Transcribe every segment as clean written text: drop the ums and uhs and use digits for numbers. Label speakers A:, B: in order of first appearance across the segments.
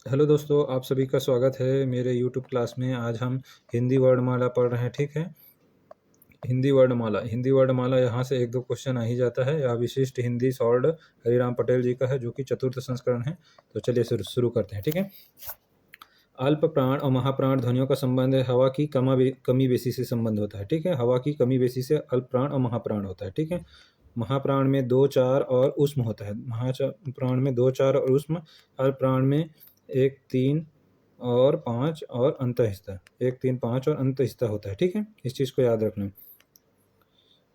A: Hello दोस्तों, आप सभी का स्वागत है मेरे यूट्यूब क्लास में। आज हम हिंदी वर्णमाला पढ़ रहे हैं। ठीक है। हिंदी वर्णमाला यहाँ से एक दो क्वेश्चन आ ही जाता है। यह विशिष्ट हिंदी सॉल्ड हरिराम पटेल जी का है, जो कि चतुर्थ संस्करण है। तो चलिए शुरू करते हैं। ठीक है। अल्प प्राण और महाप्राण ध्वनियों का संबंध है हवा की कमी बेसी से संबंध होता है। ठीक है। हवा की कमी बेसी से अल्प प्राण और महाप्राण होता है। ठीक है। महाप्राण में 2, 4 और उष्म होता है। महाप्राण में 2, 4 और उष्म। अल्प प्राण में 1, 3 और 5 और अंतःस्थ 1, 3, 5 और अंतःस्थ होता है। ठीक है। इस चीज़ को याद रखना।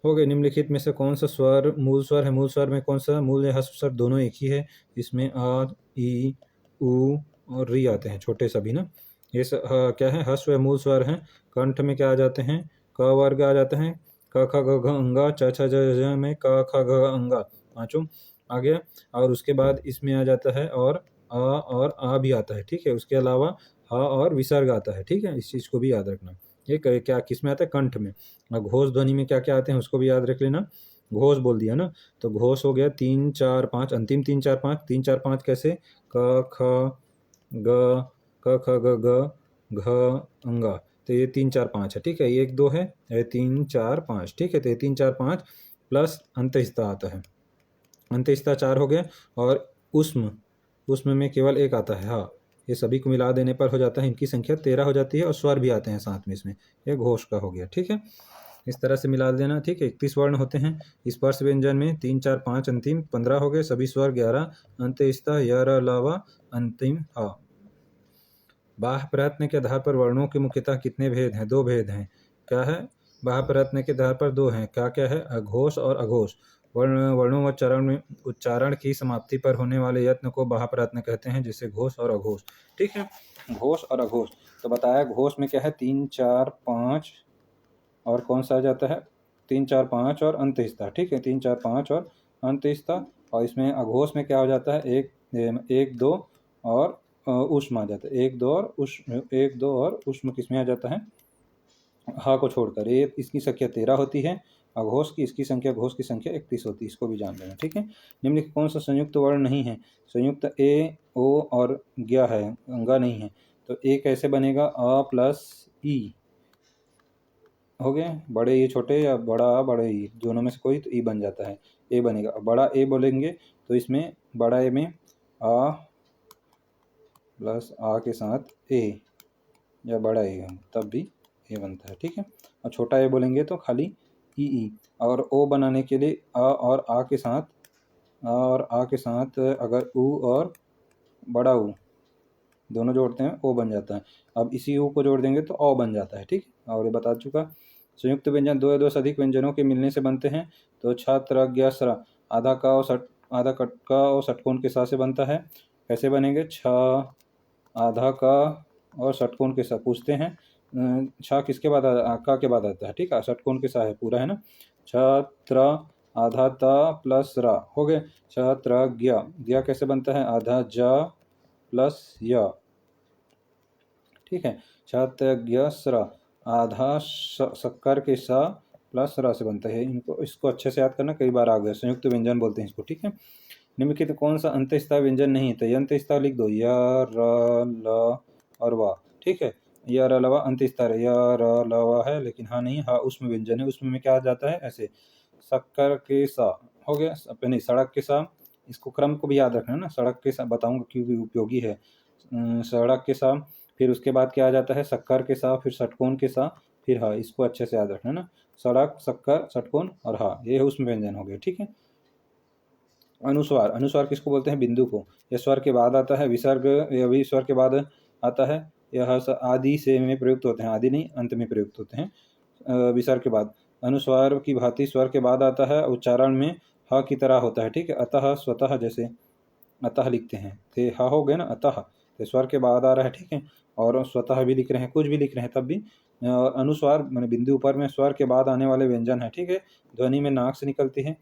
A: हो गए। निम्नलिखित में से कौन सा स्वर मूल स्वर है? मूल स्वर में कौन सा? मूल या ह्रस्व स्वर दोनों एक ही है। इसमें आ, ई, उ और री आते हैं, छोटे सभी ना। ये क्या है? ह्रस्व या मूल स्वर हैं। कंठ में क्या आ जाते हैं? क वर्ग आ जाते हैं। क ख ग घ अंगा, च छ ज झ में क ख ग अंगा, पांचों आ गया। और उसके बाद इसमें आ जाता है और आ भी आता है। ठीक है। उसके अलावा हा और विसर्ग आता है। ठीक है। इस चीज़ को भी याद रखना। ये क्या किस में आता है? कंठ में। और घोष ध्वनि में क्या क्या आते हैं उसको भी याद रख लेना। घोष बोल दिया ना, तो घोष हो गया 3, 4, 5, अंतिम 3, 4, 5। 3, 4, 5 कैसे? क ख ग, क ख ग घ अंगा। तो ये 3, 4, 5 है। ठीक है। ये 1, 2 है, ये 3, 4, 5। ठीक है। तो ये 3, 4, 5 प्लस अंतःस्थ आता है। अंतःस्थ 4 हो गया। और उष्म उष्म में केवल एक आता है। हाँ, ये सभी को मिला देने पर हो जाता है, इनकी संख्या 13 हो जाती है। और स्वर भी आते हैं साथ में इसमें। ये घोष का हो गया। ठीक है। इस तरह से मिला देना। ठीक है। 31 वर्ण होते हैं स्पर्श व्यंजन में। 3, 4, 5 अंतिम 15 हो गए। सभी स्वर 11। अंत्यस्थ य र ल व अंतिम ह। बाह्य प्रयत्न के आधार पर वर्णों के मुख्यतः कितने भेद हैं? 2 भेद हैं। क्या है? बाह्य प्रयत्न के आधार पर 2 हैं। क्या क्या है? अघोष और अघोष। वर्णों व चरण में उच्चारण की समाप्ति पर होने वाले यत्न को बाह्य प्रयत्न कहते हैं, जैसे घोष और अघोष। ठीक है। घोष और अघोष तो बताया। घोष में क्या है? 3, 4, 5 और कौन सा आ जाता है? 3, 4, 5 और अंत्यस्थ। ठीक है। 3, 4, 5 और अंत्यस्थ। और इसमें अघोष में क्या हो जाता है? 1, 2 और उष्म आ जाता है। 1, 2 और उष्म। 1, 2 और उष्म किसमें आ जाता है? हा को छोड़कर। ये इसकी संख्या 13 होती है। अघोष की इसकी संख्या घोष की संख्या 31 होती है। इसको भी जान लेना। ठीक है। निम्नलिखित कौन सा संयुक्त वर्ण नहीं है? संयुक्त ए, ओ और ज्ञ है, अंगा नहीं है। तो ए कैसे बनेगा? अ प्लस ई हो गए। बड़े ई छोटे या बड़ा बड़े ई दोनों में से कोई, तो ई बन जाता है। ए बनेगा। बड़ा ए बोलेंगे तो इसमें बड़ा ए में आ प्लस आ के साथ ए या बड़ा ए तब भी ए बनता है। ठीक है। और छोटा ए बोलेंगे तो खाली ई। और ओ बनाने के लिए आ और आ के साथ अगर उ और बड़ा ऊ दोनों जोड़ते हैं, ओ बन जाता है। अब इसी ऊ को जोड़ देंगे तो औ बन जाता है। ठीक है। और ये बता चुका। संयुक्त व्यंजन 2 या 2 से अधिक व्यंजनों के मिलने से बनते हैं। तो छत्र ज्ञ स्र आधा कट का और षटकोण के साथ से बनता है। कैसे बनेंगे? छ आधा का और षटकोण के साथ पूछते हैं। छ किसके बाद का के बाद आता है? ठीक है। षटकोण के साथ है पूरा, है ना। छत्र आधा ता प्लस रा हो गए। छत्र ज्ञ कैसे बनता है? आधा ज प्लस य। ठीक है। छत्र स्र आधा शक्कर के सा प्लस रा से बनता है। इसको अच्छे से याद करना, कई बार आ गया। संयुक्त व्यंजन बोलते हैं इसको। ठीक है। निम्नलिखित कौन सा अंत्यस्थ व्यंजन नहीं है? तो अंत्यस्थ लिख दो। य र ल और वा। ठीक है। य र ल वा अंत्यस्थ है। य र ल वा है, लेकिन हाँ नहीं, हाँ उसमें व्यंजन है। उसमें में क्या आ जाता है? ऐसे शक्कर के सा हो गया। नहीं, सड़क के सा। इसको क्रम को भी याद रखना है ना। सड़क के सा बताऊंगा क्यों उपयोगी है। सड़क के सा, फिर उसके बाद क्या आ जाता है? शक्कर के सा, फिर षटकोण के सा, फिर हाँ। इसको अच्छे से याद रखना ना। सड़क, शक्कर, षटकोण और हाँ, ये उसमें व्यंजन हो गए। ठीक है। अनुस्वार। अनुस्वार किसको बोलते हैं? बिंदु को। यह स्वर के बाद आता है। विसर्ग यह भी स्वर के बाद आता है। यह आदि से में प्रयुक्त होते हैं। आदि नहीं, अंत में प्रयुक्त होते हैं विसर्ग के बाद। अनुस्वार की भांति स्वर के बाद आता है। उच्चारण में ह की तरह होता है। ठीक है। अतः, स्वतः, जैसे अतः लिखते हैं तो ह हो गए ना, अतः। तो स्वर के बाद आ रहा है। ठीक है। और स्वतः भी लिख रहे हैं, कुछ भी लिख रहे हैं तब भी। और अनुस्वार मैंने बिंदु ऊपर में स्वर के बाद आने वाले व्यंजन है। ठीक है। ध्वनि में नाक से निकलती है।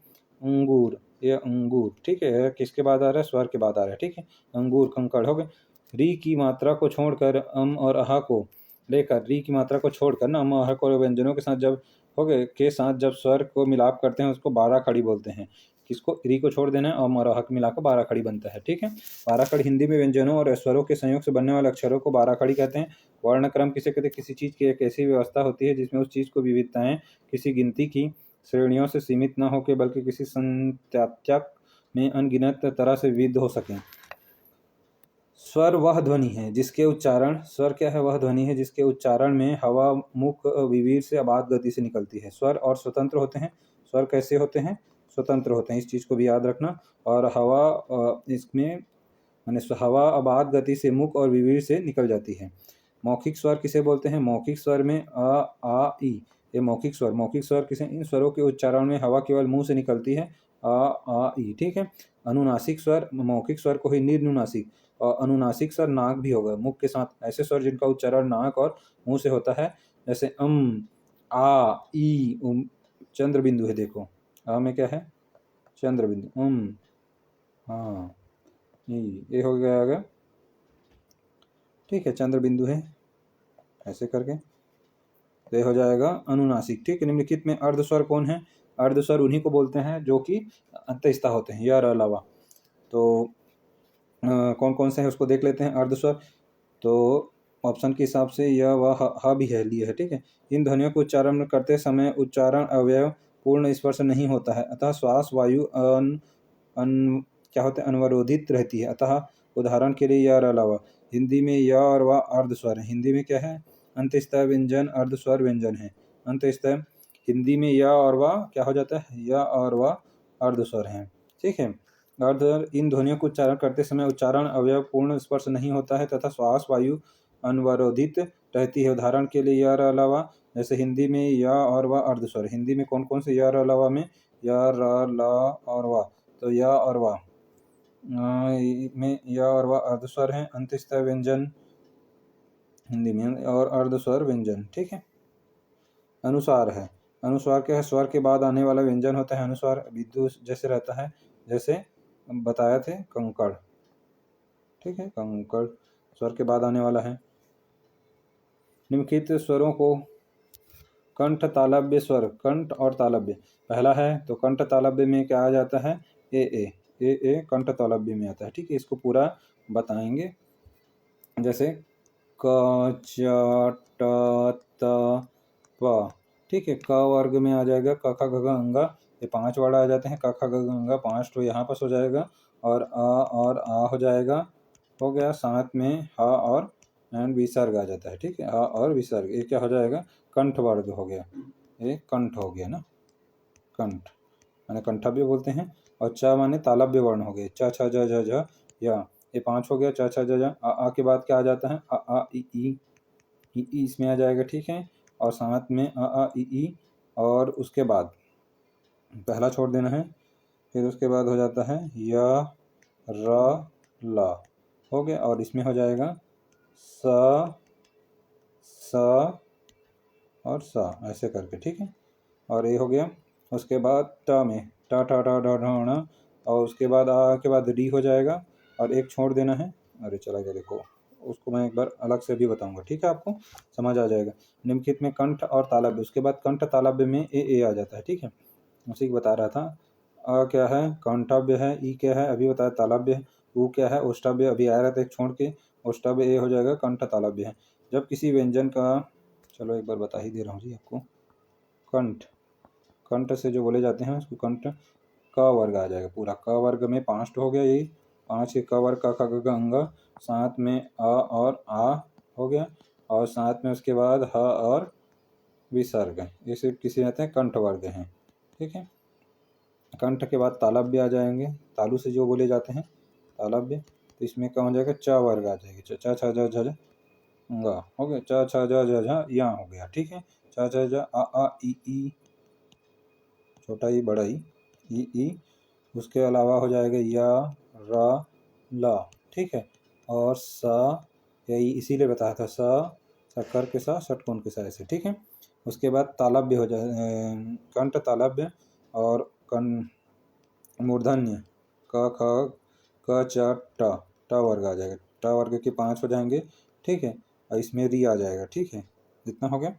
A: अंगूर, ये अंगूर। ठीक है। किसके बाद आ रहा है? स्वर के बाद आ रहा है। ठीक है। अंगूर, कंकड़ हो गए। री की मात्रा को छोड़कर अम और अहा को लेकर, री की मात्रा को छोड़कर ना अम और अहा को व्यंजनों के साथ जब हो गए के साथ जब स्वर को मिलाप करते हैं उसको 12 खड़ी बोलते हैं। किसको, री को छोड़ देना है और मरोहक मिलाकर 12 खड़ी बनता है। ठीक है, 12 खड़ी हिंदी में व्यंजनों और स्वरों के संयोग से बनने वाले अक्षरों को 12 खड़ी कहते हैं। वर्ण क्रम किसे कहते हैं, किसी चीज़ की एक ऐसी व्यवस्था होती है जिसमें उस चीज़ को विविधताएं किसी गिनती की श्रेणियों से सीमित न होकर बल्कि किसी संत्यात्मक में अनगिनत तरह से विविध हो सकें। स्वर वह ध्वनि है जिसके उच्चारण, स्वर क्या है, वह ध्वनि है जिसके उच्चारण में हवा मुख विवीर से अबाध गति से निकलती है। स्वर और स्वतंत्र होते हैं। स्वर कैसे होते हैं, स्वतंत्र होते हैं, इस चीज़ को भी याद रखना। और हवा इसमें माने हवा अबाध गति से मुख और विवीर से निकल जाती है। मौखिक स्वर किसे बोलते हैं, मौखिक स्वर में आ ई, ये मौखिक स्वर। मौखिक स्वर किसे, इन स्वरों के उच्चारण में हवा केवल मुंह से निकलती है, आ ई। ठीक है, अनुनासिक स्वर, मौखिक स्वर को ही निर्नुनासिक, और अनुनासिक स्वर नाक भी होगा मुख के साथ। ऐसे स्वर जिनका उच्चारण नाक और मुंह से होता है, जैसे आ ई, चंद्र बिंदु है, देखो आ में क्या है, चंद्र बिंदु, हाँ ये हो गया आगे। ठीक है, चंद्र बिंदु है, ऐसे करके तो ये हो जाएगा अनुनासिक। ठीक है, निम्नलिखित में अर्धस्वर कौन है, अर्धस्वर उन्हीं को बोलते हैं जो कि अंतस्था होते हैं, यार अलावा। तो कौन कौन से हैं उसको देख लेते हैं अर्धस्वर। तो ऑप्शन के हिसाब से यह वह हा भी है लिए है। ठीक है, इन ध्वनियों को उच्चारण करते समय उच्चारण अवयव पूर्ण स्पर्श नहीं होता है, अतः श्वास वायु क्या होता है, अनवरोधित रहती है। अतः उदाहरण के लिए यार अलावा, हिंदी में य और व अर्धस्वर है। हिंदी में क्या है, अंतस्थ व्यंजन अर्धस्वर व्यंजन है। अंतस्थ हिंदी में य और व क्या हो जाता है, य और व अर्धस्वर है। ठीक है, अर्धस्वर इन ध्वनियों को उच्चारण करते समय उच्चारण अवयव पूर्ण स्पर्श नहीं होता है तथा श्वास वायु अनवरोधित रहती है। उदाहरण के लिए यार अलावा, जैसे हिंदी में या और व अर्धस्वर। हिंदी में कौन कौन से यार अलावा में, या र ला और वा, तो या और वा में या और वा अर्धस्वर है। अंतस्थ व्यंजन हिंदी में और अर्धस्वर व्यंजन। ठीक है, अनुस्वार है। अनुस्वार क्या है, स्वर के बाद आने वाला व्यंजन होता है अनुस्वार। विद्युत जैसे रहता है, जैसे बताया थे कंकड़। ठीक है, कंकड़ स्वर के बाद आने वाला है। निम्नलिखित स्वरों को कंठ तालव्य स्वर, कंठ और तालव्य। पहला है तो कंठ तालव्य में क्या आ जाता है, ए कंठ तालव्य में आता है। ठीक है, इसको पूरा बताएंगे। जैसे क च ट त प। ठीक है, क वर्ग में आ जाएगा क ख ग घ अंगा, ये 5 वर्ड आ जाते हैं। क ख ग घ अंगा 5 तो यहाँ पास हो जाएगा, और आ हो जाएगा, हो गया। साथ में ह और एंड विसर्ग आ जाता है। ठीक है, आ और विसर्ग, ये क्या हो जाएगा, कंठ वर्ग हो गया, ये कंठ हो गया ना। कंठ माने कंठव्य बोलते हैं। और च माने तालव्य वर्ण हो गए, च छ ज झ झ या, ये 5 हो गया। च छ ज झ। आ के बाद क्या आ जाता है, आ ई इसमें आ जाएगा। ठीक है, और साथ में आ ई, और उसके बाद पहला छोड़ देना है। फिर उसके बाद हो जाता है या र ला, हो गया। और इसमें हो जाएगा स और सा, ऐसे करके। ठीक है, और ये हो गया। उसके बाद ट में टा टा टा टा ढ, और उसके बाद आ के बाद री हो जाएगा, और एक छोड़ देना है। अरे चला गया, देखो उसको मैं एक बार अलग से भी बताऊंगा। ठीक है, आपको समझ आ जाएगा। निम्नलिखित में कंठ और तालव्य, उसके बाद कंठ तालव्य में ए आ जाता है। ठीक है, उसी को बता रहा था। अ क्या है, कंठव्य है। ई क्या है, अभी बताया तालव्य है। ऊ क्या है, ओष्ठव्य, अभी आया रहा था एक छोड़ के, ओष्ठव्य ए हो जाएगा, कंठ तालव्य है। जब किसी व्यंजन का, चलो एक बार बता ही दे रहा हूँ जी आपको। कंठ, कंठ से जो बोले जाते हैं उसको कंठ, क वर्ग आ जाएगा पूरा। क वर्ग में 5 हो गया, यही 5 के क वर्ग, क ख ग घ अंग, साथ में अ और आ हो गया, और साथ में उसके बाद ह और विसर्ग, ये सिर्फ किसी रहते हैं कंठ वर्ग हैं। ठीक है, कंठ के बाद तालव्य आ जाएंगे, तालु से जो बोले जाते हैं तालव्य। तो इसमें क्या हो जाएगा, च वर्ग आ जाएगी, च छ ज झ गा हो गया, च छ ज झ झ या हो गया। ठीक है, च छ ज आ ई, छोटा ई बड़ा ई। उसके अलावा हो जाएगा या र ला। ठीक है, और सा, यही इसीलिए बताया था, सा शक्कर के साथ षटकोण के साथ ऐसे। ठीक है, उसके बाद तालव्य हो जाए, कंठ तालव्य, और मूर्धन्य क ख क च ट वर्ग आ जाएगा, ट वर्ग के 5 हो जाएंगे। ठीक है, और इसमें री आ जाएगा। ठीक है, इतना हो गया।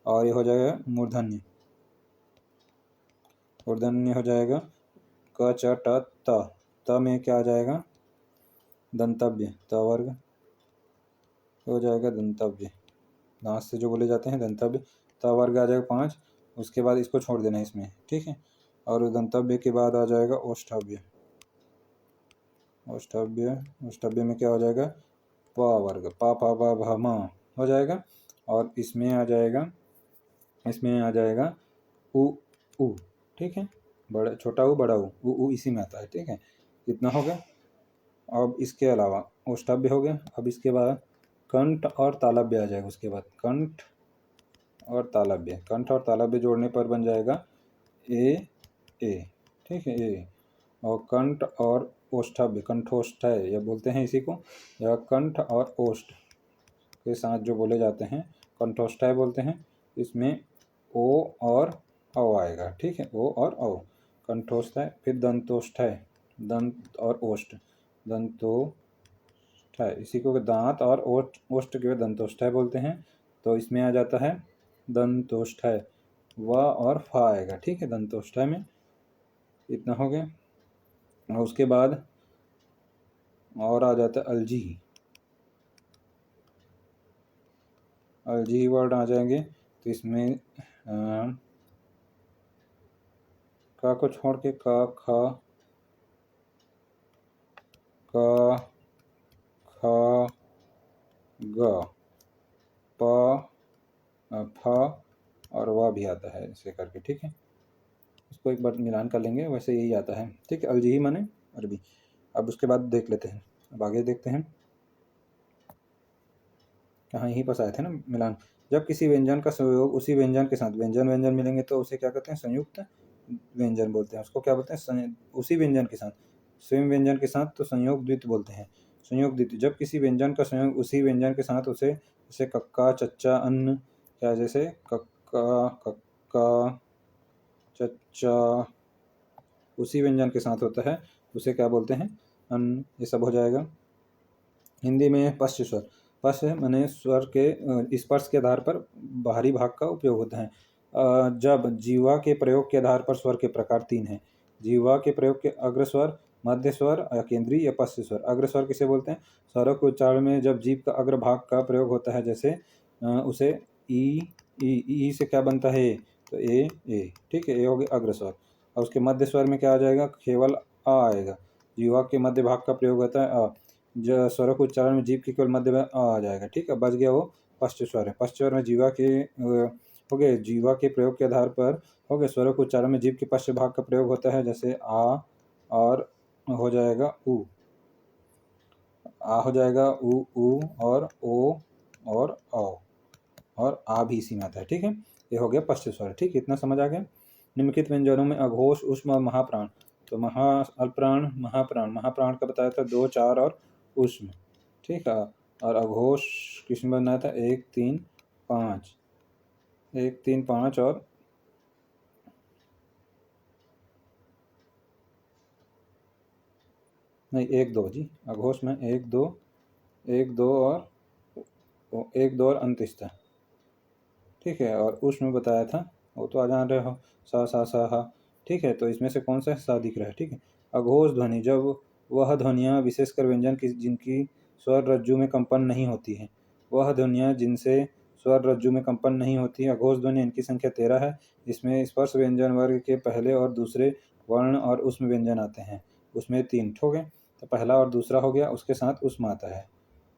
A: और ये हो जाएगा मूर्धन्य, मूर्धन्य हो जाएगा क च ट त। त में क्या आ जाएगा? दंतव्य। त वर्ग हो जाएगा दंतव्य। दांत से जो बोले जाते हैं दंतव्य। त वर्ग आ जाएगा 5। उसके बाद इसको छोड़ देना है इसमें, ठीक है। और दंतव्य के बाद आ जाएगा ओष्ठव्य। ओष्ठव्य, ओष्ठव्य में क्या हो जाएगा? प वर्ग। प प प भ म हो जाएगा। और इसमें आ जाएगा उ उ, ठीक है। बड़ा छोटा उ बड़ा उ इसी में आता है, ठीक है। इतना हो गया। अब इसके अलावा ओष्ठव्य हो गया। अब इसके बाद कंठ और तालव्य आ जाएगा। उसके बाद कंठ और तालव्य। कंठ और तालव्य जोड़ने पर बन जाएगा ए, ठीक है, ए। और कंठ और ओष्ठव्य, कंठोष्ठय या बोलते हैं इसी को, या कंठ और ओष्ठ के साथ जो बोले जाते हैं कंठोष्ठय बोलते हैं। इसमें ओ और औ आएगा, ठीक है, ओ और औ। कंठोष्ठय। फिर दंतोष्ठय, दंत और ओष्ठ, दंतोष्ठय। इसी को दांत और ओष्ठ के दंतोष्ठय बोलते हैं। तो इसमें आ जाता है दंतोष्ठय। व और फ आएगा, ठीक है, दंतोष्ठय में। इतना हो गया। और उसके बाद और आ जाता है अलजी। अलजी वर्ड आ जाएंगे। तो इसमें का को छोड़ के क ख ख ग प फ और व भी आता है ऐसे करके, ठीक है। इसको एक बार मिलान कर लेंगे, वैसे यही आता है, ठीक है। अलजी माने अरबी। अब उसके बाद देख लेते हैं, अब आगे देखते हैं। कहाँ यहीं पास आए थे ना मिलान। जब किसी व्यंजन का संयोग उसी व्यंजन के साथ, व्यंजन मिलेंगे तो उसे क्या कहते हैं? संयुक्त व्यंजन बोलते हैं। उसको क्या बोलते हैं? उसी व्यंजन के साथ, स्वयं व्यंजन के साथ तो संयोग द्वित्व बोलते हैं। संयोग द्वित्व, जब किसी व्यंजन का संयोग उसी व्यंजन के साथ उसे, जैसे कक्का चच्चा अन्न, क्या जैसे कक्का चच्चा उसी व्यंजन के साथ होता है, उसे क्या बोलते हैं? अन्न। ये सब हो जाएगा। हिंदी में पश्च स्वर, पश्च माने स्वर के स्पर्श के आधार पर बाहरी भाग का उपयोग होता है। जब जीवा के प्रयोग के आधार पर स्वर के प्रकार 3 हैं। जीवा के प्रयोग के अग्र स्वर, मध्य स्वर या केंद्रीय या पश्च स्वर। अग्र स्वर किसे बोलते हैं? स्वरों के उच्चारण में जब जीभ का अग्र भाग का प्रयोग होता है, जैसे उसे ई से क्या बनता है? तो ए, ठीक है, ए हो गया अग्र स्वर। और उसके मध्य स्वर में क्या आ जाएगा? केवल आ आएगा। जीवा के मध्य भाग का प्रयोग होता है अ। जो स्वरों के उच्चारण में जीभ के केवल मध्य में आ जाएगा, ठीक है। बच गया वो पश्च स्वर है। पश्च स्वर में जीवा के हो गए, जीवा के प्रयोग के आधार पर हो गए स्वरों के उच्चारण में जीभ के पश्च भाग का प्रयोग होता है, जैसे आ और हो जाएगा उ, आ हो जाएगा उ और ओ और औ, और आ भी इसी में आता है, ठीक है। ये हो गया पश्च स्वर, ठीक है। इतना समझ आ गया। निम्नलिखित व्यंजनों में अघोष, ऊष्म और महाप्राण। तो अल्पप्राण, महाप्राण का बताया था 2, 4 और ऊष्म, ठीक है। और अघोष किसमें बनाया था? 1, 3, 5, 1, 3, 5 और नहीं 1, 2 जी। अघोष में 1, 2, 1, 2 और 1, 2 और अंत्यस्थ, ठीक है। और ऊष्म बताया था, वो तो आ जान रहे हो, सा सा सा हा, ठीक है। तो इसमें से कौन सा सा दिख रहा है? ठीक है। अघोष ध्वनि, जब वह ध्वनियाँ विशेषकर व्यंजन की जिनकी स्वर रज्जु में कंपन नहीं होती है, वह ध्वनियाँ जिनसे स्वर रज्जु में कंपन नहीं होती है, अघोष ध्वनि। इनकी संख्या 13 है। इसमें स्पर्श व्यंजन वर्ग के पहले और दूसरे वर्ण और ऊष्म व्यंजन आते हैं। उसमें 3 हो गए। तो पहला और दूसरा हो गया, उसके साथ ऊष्म आता है।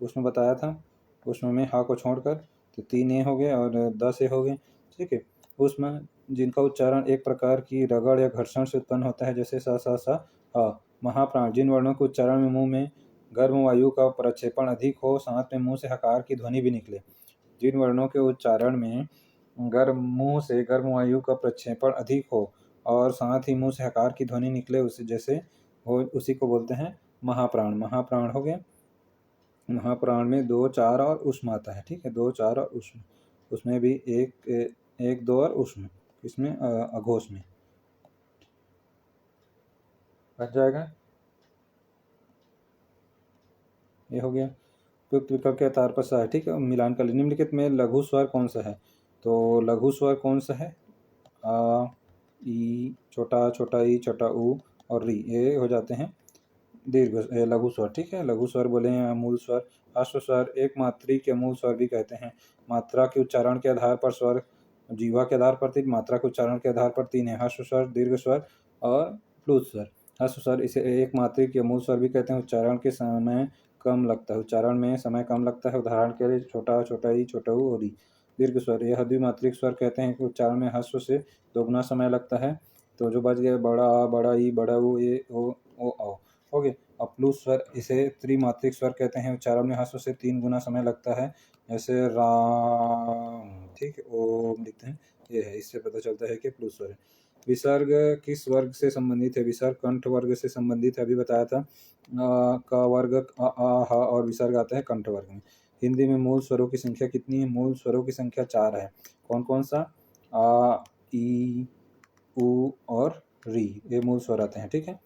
A: ऊष्म बताया था, ऊष्म में हा को छोड़कर, तो 3 ए हो गए और 10 ए हो गए, ठीक है। ऊष्म जिनका उच्चारण एक प्रकार की रगड़ या घर्षण से उत्पन्न होता है, जैसे सा सा सा हा। महाप्राण, जिन वर्णों के उच्चारण में मुंह में गर्म वायु का प्रक्षेपण अधिक हो, साथ में मुंह से हकार की ध्वनि भी निकले। जिन वर्णों के उच्चारण में मुंह से गर्म वायु का प्रक्षेपण अधिक हो और साथ ही मुंह से हकार की ध्वनि निकले, उसे जैसे हो, उसी को बोलते हैं महाप्राण। महाप्राण हो गया। महाप्राण में 2, 4 और ऊष्म आता है, ठीक है। 2, 4 और ऊष्म। उसमें भी 1, 2 और ऊष्म, इसमें अघोष में बच जाएगा। ये हो गया। उपयुक्त विकल्प के आधार पर सा है, ठीक है। मिलान कर लीजिए। निम्नलिखित में लघु स्वर कौन सा है? तो लघु स्वर कौन सा है? आ, ई, छोटा छोटा ई, छोटा ऊ, और री, ये हो जाते हैं लघु स्वर। ठीक है, लघु स्वर बोले हैं मूल स्वर। ह्रस्व स्वर एक मात्री के मूल स्वर भी कहते हैं। मात्रा के उच्चारण के आधार पर स्वर, जीवा के आधार पर 3, मात्रा के उच्चारण के आधार पर 3 है, ह्रस्व स्वर, दीर्घ स्वर और प्लुत स्वर। ह्रस्व स्वर इसे एक मात्री के मूल स्वर भी कहते हैं। उच्चारण के समय कम लगता है, उच्चारण में समय कम लगता है। उदाहरण के लिए छोटा, छोटा ई, छोटा ऊ और ई। दीर्घ स्वर यह द्विमात्रिक स्वर कहते हैं कि उच्चारण में ह्रस्व से दोगुना समय लगता है। तो जो बच गया बड़ा आ, बड़ा ई, बड़ा ऊ, ए, ओ औ हो गए। और प्लुत स्वर इसे त्रिमात्रिक स्वर कहते हैं। उच्चारण में ह्रस्व से 3 गुना समय लगता है, जैसे राम। ठीक है, ओम लिखते हैं, ये है, इससे पता चलता है कि प्लुत स्वर है। विसर्ग किस वर्ग से संबंधित है? विसर्ग कंठ वर्ग से संबंधित है, अभी बताया था। का वर्ग आ, हा और विसर्ग आता है कंठ वर्ग में। हिंदी में मूल स्वरों की संख्या कितनी है? मूल स्वरों की संख्या 4 है। कौन कौन सा? आ, ई, उ और री, ये मूल स्वर आते हैं। ठीक है,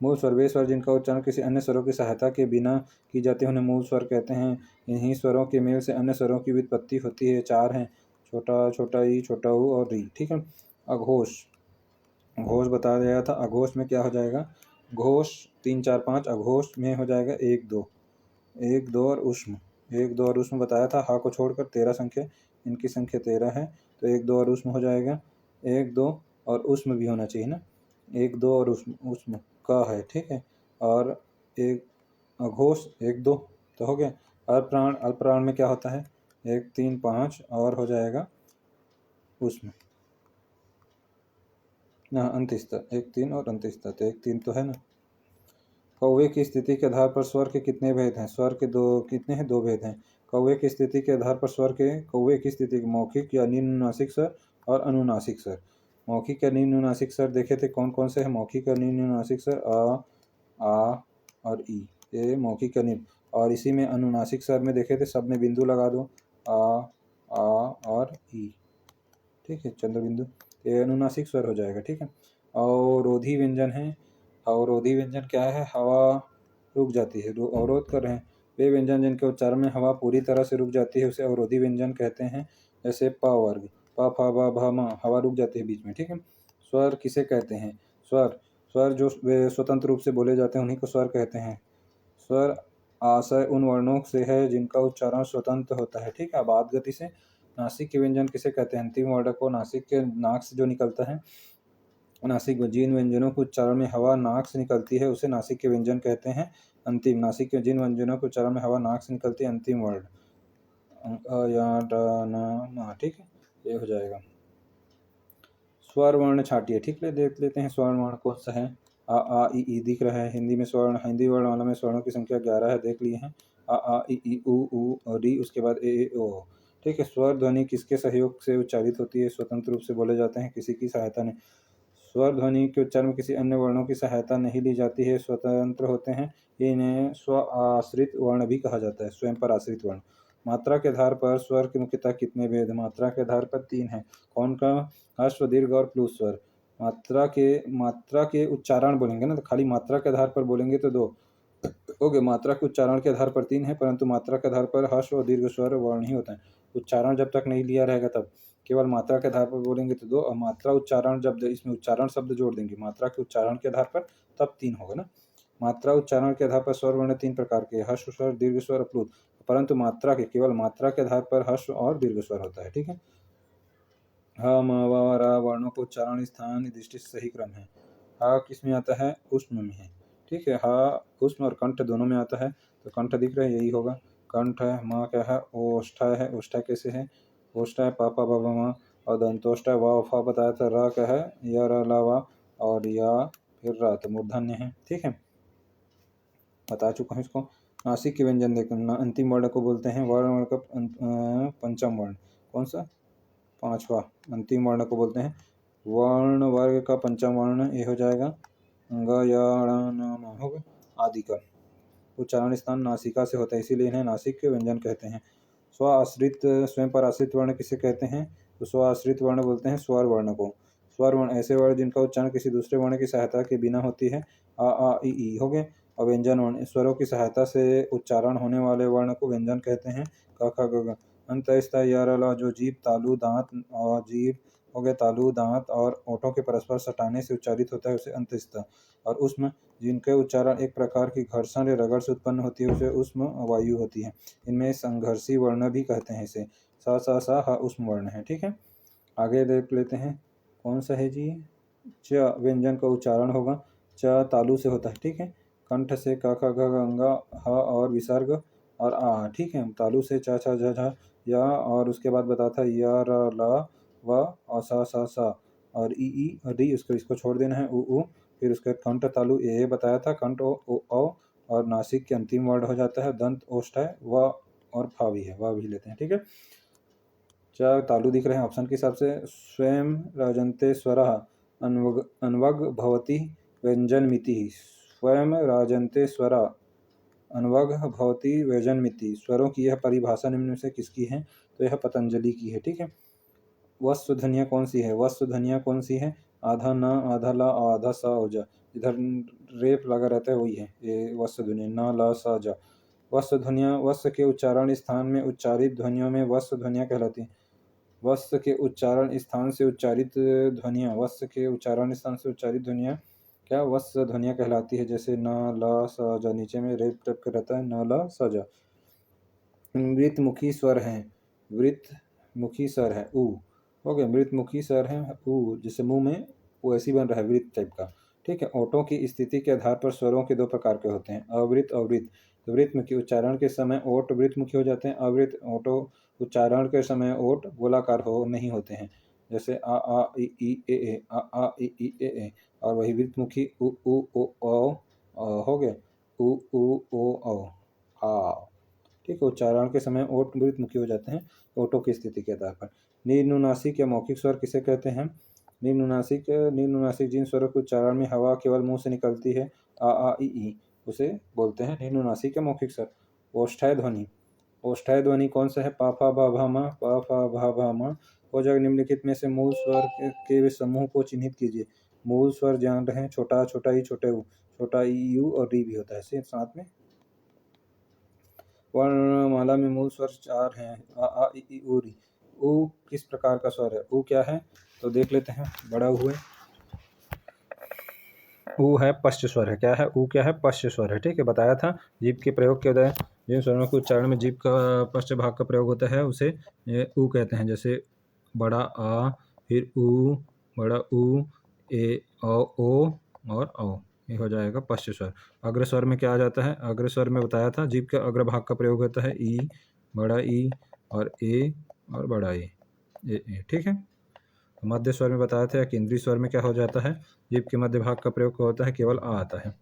A: मूल स्वर वे स्वर जिनका उच्चारण किसी अन्य स्वरों की सहायता के बिना की जाती है, उन्हें मूल स्वर कहते हैं। इन्हीं स्वरों के मेल से अन्य स्वरों की व्युत्पत्ति होती है। 4 हैं, छोटा, छोटा ई, छोटा ऊ और री। ठीक है, अघोष, घोष बताया गया था। अघोष में क्या हो जाएगा? घोष 3, 4, 5, अघोष में हो जाएगा 1, 2, 1, 2 और उष्म। 1, 2 और उष्म बताया था। हा को छोड़कर 13 संख्या, इनकी संख्या 13 है, तो 1, 2 और उष्म हो जाएगा। 1, 2 और उष्म भी होना चाहिए ना, 1, 2 और उष्म, उष्म का है। ठीक है, और एक अघोष 1, 2 तो हो गया। अल्पप्राण, अल्पप्राण में क्या होता है? 1, 3, 5 और हो जाएगा उष्म ना, अंत्यस्थ 1, 3 और अंत्यस्थ, तो 1, 3 तो है ना। कौवे की स्थिति के आधार पर स्वर के कितने भेद हैं? स्वर के दो कितने हैं? 2 भेद हैं। कौवे की स्थिति के आधार पर स्वर के, कौवे की स्थिति मौखिक या निम्नासिक स्वर और अनुनासिक स्वर। मौखिक या निम्नासिक स्वर देखे थे कौन कौन से हैं? मौखिक और निम्नासिक स्वर आ और ई, ये मौखिक या निम्न। और इसी में अनुनासिक स्वर में देखे थे, सब में बिंदु लगा दो, आ और ई। ठीक है, चंद्र बिंदु, ये अनुनासिक स्वर हो जाएगा। ठीक है, अवरोधी व्यंजन है। अवरोधी व्यंजन क्या है? हवा रुक जाती है, अवरोध कर रहे हैं। वे व्यंजन जिनके उच्चारण में हवा पूरी तरह से रुक जाती है उसे अवरोधी व्यंजन कहते हैं। जैसे प वर्ग, प, फ, ब, भ, म, हवा रुक जाती है बीच में। ठीक है, स्वर किसे कहते हैं? स्वर, स्वर जो वे स्वतंत्र रूप से बोले जाते हैं उन्हीं को स्वर कहते हैं। स्वर आशय उन वर्णों से है जिनका उच्चारण स्वतंत्र होता है। ठीक है, आबाद गति से। नासिक के व्यंजन किसे कहते हैं? अंतिम वर्ण को नासिक के नाक से जो निकलता है, नासिक जिन व्यंजनों के उच्चारण में हवा नाक से निकलती है उसे नासिक के व्यंजन कहते हैं। अंतिम, नासिक के जिन व्यंजनों के उच्चारण में हवा नाक से निकलती है, अंतिम वर्ण, अ, या, ड, न, म। ठीक है, ये हो जाएगा। स्वर वर्ण छाटिए। ठीक है, देख लेते हैं स्वर वर्ण कौन सा है। आ ई दिख रहा है। हिंदी में स्वर्ण, हिंदी वर्णमाला में स्वर्णों की संख्या 11 है, देख लिए हैं। आ ई उ और री, उसके बाद ए ओ। ठीक है, स्वर ध्वनि किसके सहयोग से उच्चारित होती है? स्वतंत्र रूप से बोले जाते हैं, किसी की सहायता नहीं। स्वर ध्वनि के उच्चारण में किसी अन्य वर्णों की सहायता नहीं ली जाती है, स्वतंत्र होते हैं। इन्हें स्व आश्रित वर्ण भी कहा जाता है, स्वयं पर आश्रित वर्ण। मात्रा के आधार पर स्वर के मुख्यतः कितने भेद? मात्रा के आधार पर 3 है। कौन का? ह्रस्व, दीर्घ और प्लुत स्वर। मात्रा के उच्चारण बोलेंगे ना, तो खाली मात्रा के आधार पर बोलेंगे तो 2 हो गए। मात्रा के उच्चारण के आधार पर 3 है, परंतु मात्रा के आधार पर ह्रस्व और दीर्घ स्वर वर्ण ही होता है। उच्चारण जब तक नहीं लिया रहेगा तब, केवल मात्रा के आधार पर बोलेंगे तो 2, और मात्रा उच्चारण जब इसमें उच्चारण शब्द जोड़ देंगे मात्रा के उच्चारण के आधार पर, तब 3 होगा ना। मात्रा उच्चारण के आधार पर स्वर वर्ण 3 प्रकार के, ह्रस्व स्वर, दीर्घ स्वर और प्लुत, परंतु मात्रा के, केवल मात्रा के आधार पर ह्रस्व और दीर्घ स्वर होता है। ठीक है, ह, म, व, र वर्णों को उच्चारण स्थान दृष्टि से सही क्रम है। ह किस में आता है? उष्म में है। ठीक है, ह उष्म और कंठ दोनों में आता है, तो कंठ दिख रहा है, यही होगा। कंठ है। म क्या है? ओष्ठा है। ओष्ठा कैसे है? ओष्ठा है पा, ब, म, और दंतोष्ठा व, फ बताया था। र क्या है? य, र, ल, व और या फिर र, तो मूर्धन्य है। ठीक है, बता चुका हूँ इसको। नासिक के व्यंजन देखना, अंतिम वर्ण को बोलते हैं वर्ण का पंचम वर्ण। कौन सा? 5वां। अंतिम वर्ण को बोलते हैं वर्ण वर्ग का पंचम वर्ण, ये हो जाएगा ग, य, ण, न, म होगा आदि का। उच्चारण स्थान नासिका से होता है, इसीलिए इन्हें नासिक के व्यंजन कहते हैं। स्व आश्रित, स्वयं पर आश्रित वर्ण किसे कहते हैं? तो स्व आश्रित वर्ण बोलते हैं स्वर वर्ण को। स्वर वर्ण ऐसे वर्ण जिनका उच्चारण किसी दूसरे वर्ण की सहायता के बिना होती है। आ ई हो गए। और व्यंजन वर्ण, स्वरों की सहायता से उच्चारण होने वाले वर्ण को व्यंजन कहते हैं। क, ख, ग, घ। अंतःस्थ य, र, ल जो जीभ, तालु, दांत और जीभ हो गया तालु, दांत और ओठों के परस्पर सटाने से उच्चारित होता है उसे अंतस्थ। और उष्म जिनके उच्चारण एक प्रकार की घर्षण या रगड़ से उत्पन्न होती है उसे उष्म वायु होती है। इनमें संघर्षी वर्ण भी कहते हैं इसे। सा सा सा हा उष्म वर्ण है। ठीक है, आगे देख लेते हैं कौन सा है जी। च व्यंजन का उच्चारण होगा, च तालु से होता है। ठीक है, कंठ से क ख ग घ ङ ह और विसर्ग और आ। ठीक है, तालु से च छ झ झ या और उसके बाद बताता है य र ल व और सा सा सा और ई और री, उसको इसको छोड़ देना है उ। फिर उसके कंठ तालु ए बताया था, कंठ ओ और नासिक के अंतिम वर्ड हो जाता है दंत ओष्ठ है व और फा भी है, व भी लेते हैं। ठीक है, च तालु दिख रहे हैं ऑप्शन के हिसाब से। स्वयं राजन्ते स्वरः अन्वग भवति व्यंजनमिति। स्वयं राजन्ते स्वरा अन्वग भवति व्यंजनमिति। स्वरों की यह परिभाषा निम्न में से किसकी है? तो यह पतंजलि की है। ठीक है, वस्व ध्वनिया कौन सी है? वस्व ध्वनिया कौन सी है? आधा न, आधा ला, आधा सा और जा। इधर रेप लगा रहता है वही है ये वस्व ध्वनिया, न ला सा जा। वस्व ध्वनिया वस्व के उच्चारण स्थान में उच्चारित ध्वनियों में वस्व ध्वनिया कहलाती है। वस्व के उच्चारण स्थान से उच्चारित ध्वनियाँ, वस्व के उच्चारण स्थान से उच्चारित ध्वनियाँ क्या वस्व ध्वनिया कहलाती है? जैसे न ला सा जा, नीचे में रेप टप कर रहता है न ला सा जा। मृतमुखी स्वर है, वृतमुखी स्वर है उ। हो गया, मृतमुखी स्वर है उ, जैसे मुंह में वो ऐसी बन रहा है वृत्त टाइप का। ठीक है, ओठों की स्थिति के आधार पर स्वरों के दो प्रकार के होते हैं, अवृत अवृत। वृत्तमुखी उच्चारण के समय ओठ वृत्तमुखी हो जाते हैं, अवृत ओठों उच्चारण के समय ओठ गोलाकार हो नहीं होते हैं। जैसे आ ई ए आ ई ए। और वही वृत्तमुखी उ ओ हो गया उ ओ आ। ठीक है, उच्चारण के समय ओठ वृत्तमुखी हो जाते हैं ओठों की स्थिति के आधार पर। निम्नुनासिक या मौखिक स्वर किसे कहते हैं? निम्नुनासिक जिन स्वरों के उच्चारण में हवा केवल मुंह से निकलती है आ ई उसे बोलते हैं निम्नुनासिक या मौखिक स्वर। ओष्ठ्य ध्वनि, ओष्ठ्य ध्वनि कौन सा है? पा फा भा भा मा, पा फा भा भा मा। हो जाएगा निम्नलिखित में से मूल स्वर के समूह को चिन्हित कीजिए। मूल स्वर जान रहे हैं छोटा छोटा ई छोटे ऊ, छोटा ई यू और री भी होता है सिर्फ साथ में। वर्णमाला में मूल स्वर 4 हैं, आ ई उ री। उ किस प्रकार का स्वर है? उ क्या है तो देख लेते हैं, बड़ा हुए उ है पश्च स्वर है। क्या है? उ क्या है? पश्च स्वर है। ठीक है, बताया था जीभ के प्रयोग के उदय जिन स्वरों के उच्चारण में जीभ का पश्च भाग का प्रयोग होता है उसे उ कहते हैं। जैसे बड़ा आ, फिर उ, बड़ा उ, ए ओ और औ, ये हो जाएगा पश्च स्वर। अग्र स्वर में क्या आ जाता है? अग्र स्वर में बताया था जीभ के अग्र भाग का प्रयोग होता है ई, बड़ा ई और ए और बड़ा ए। ठीक है, मध्य स्वर में बताया था या केंद्रीय स्वर में क्या हो जाता है? जीभ के मध्य भाग का प्रयोग होता है, केवल आ आता है।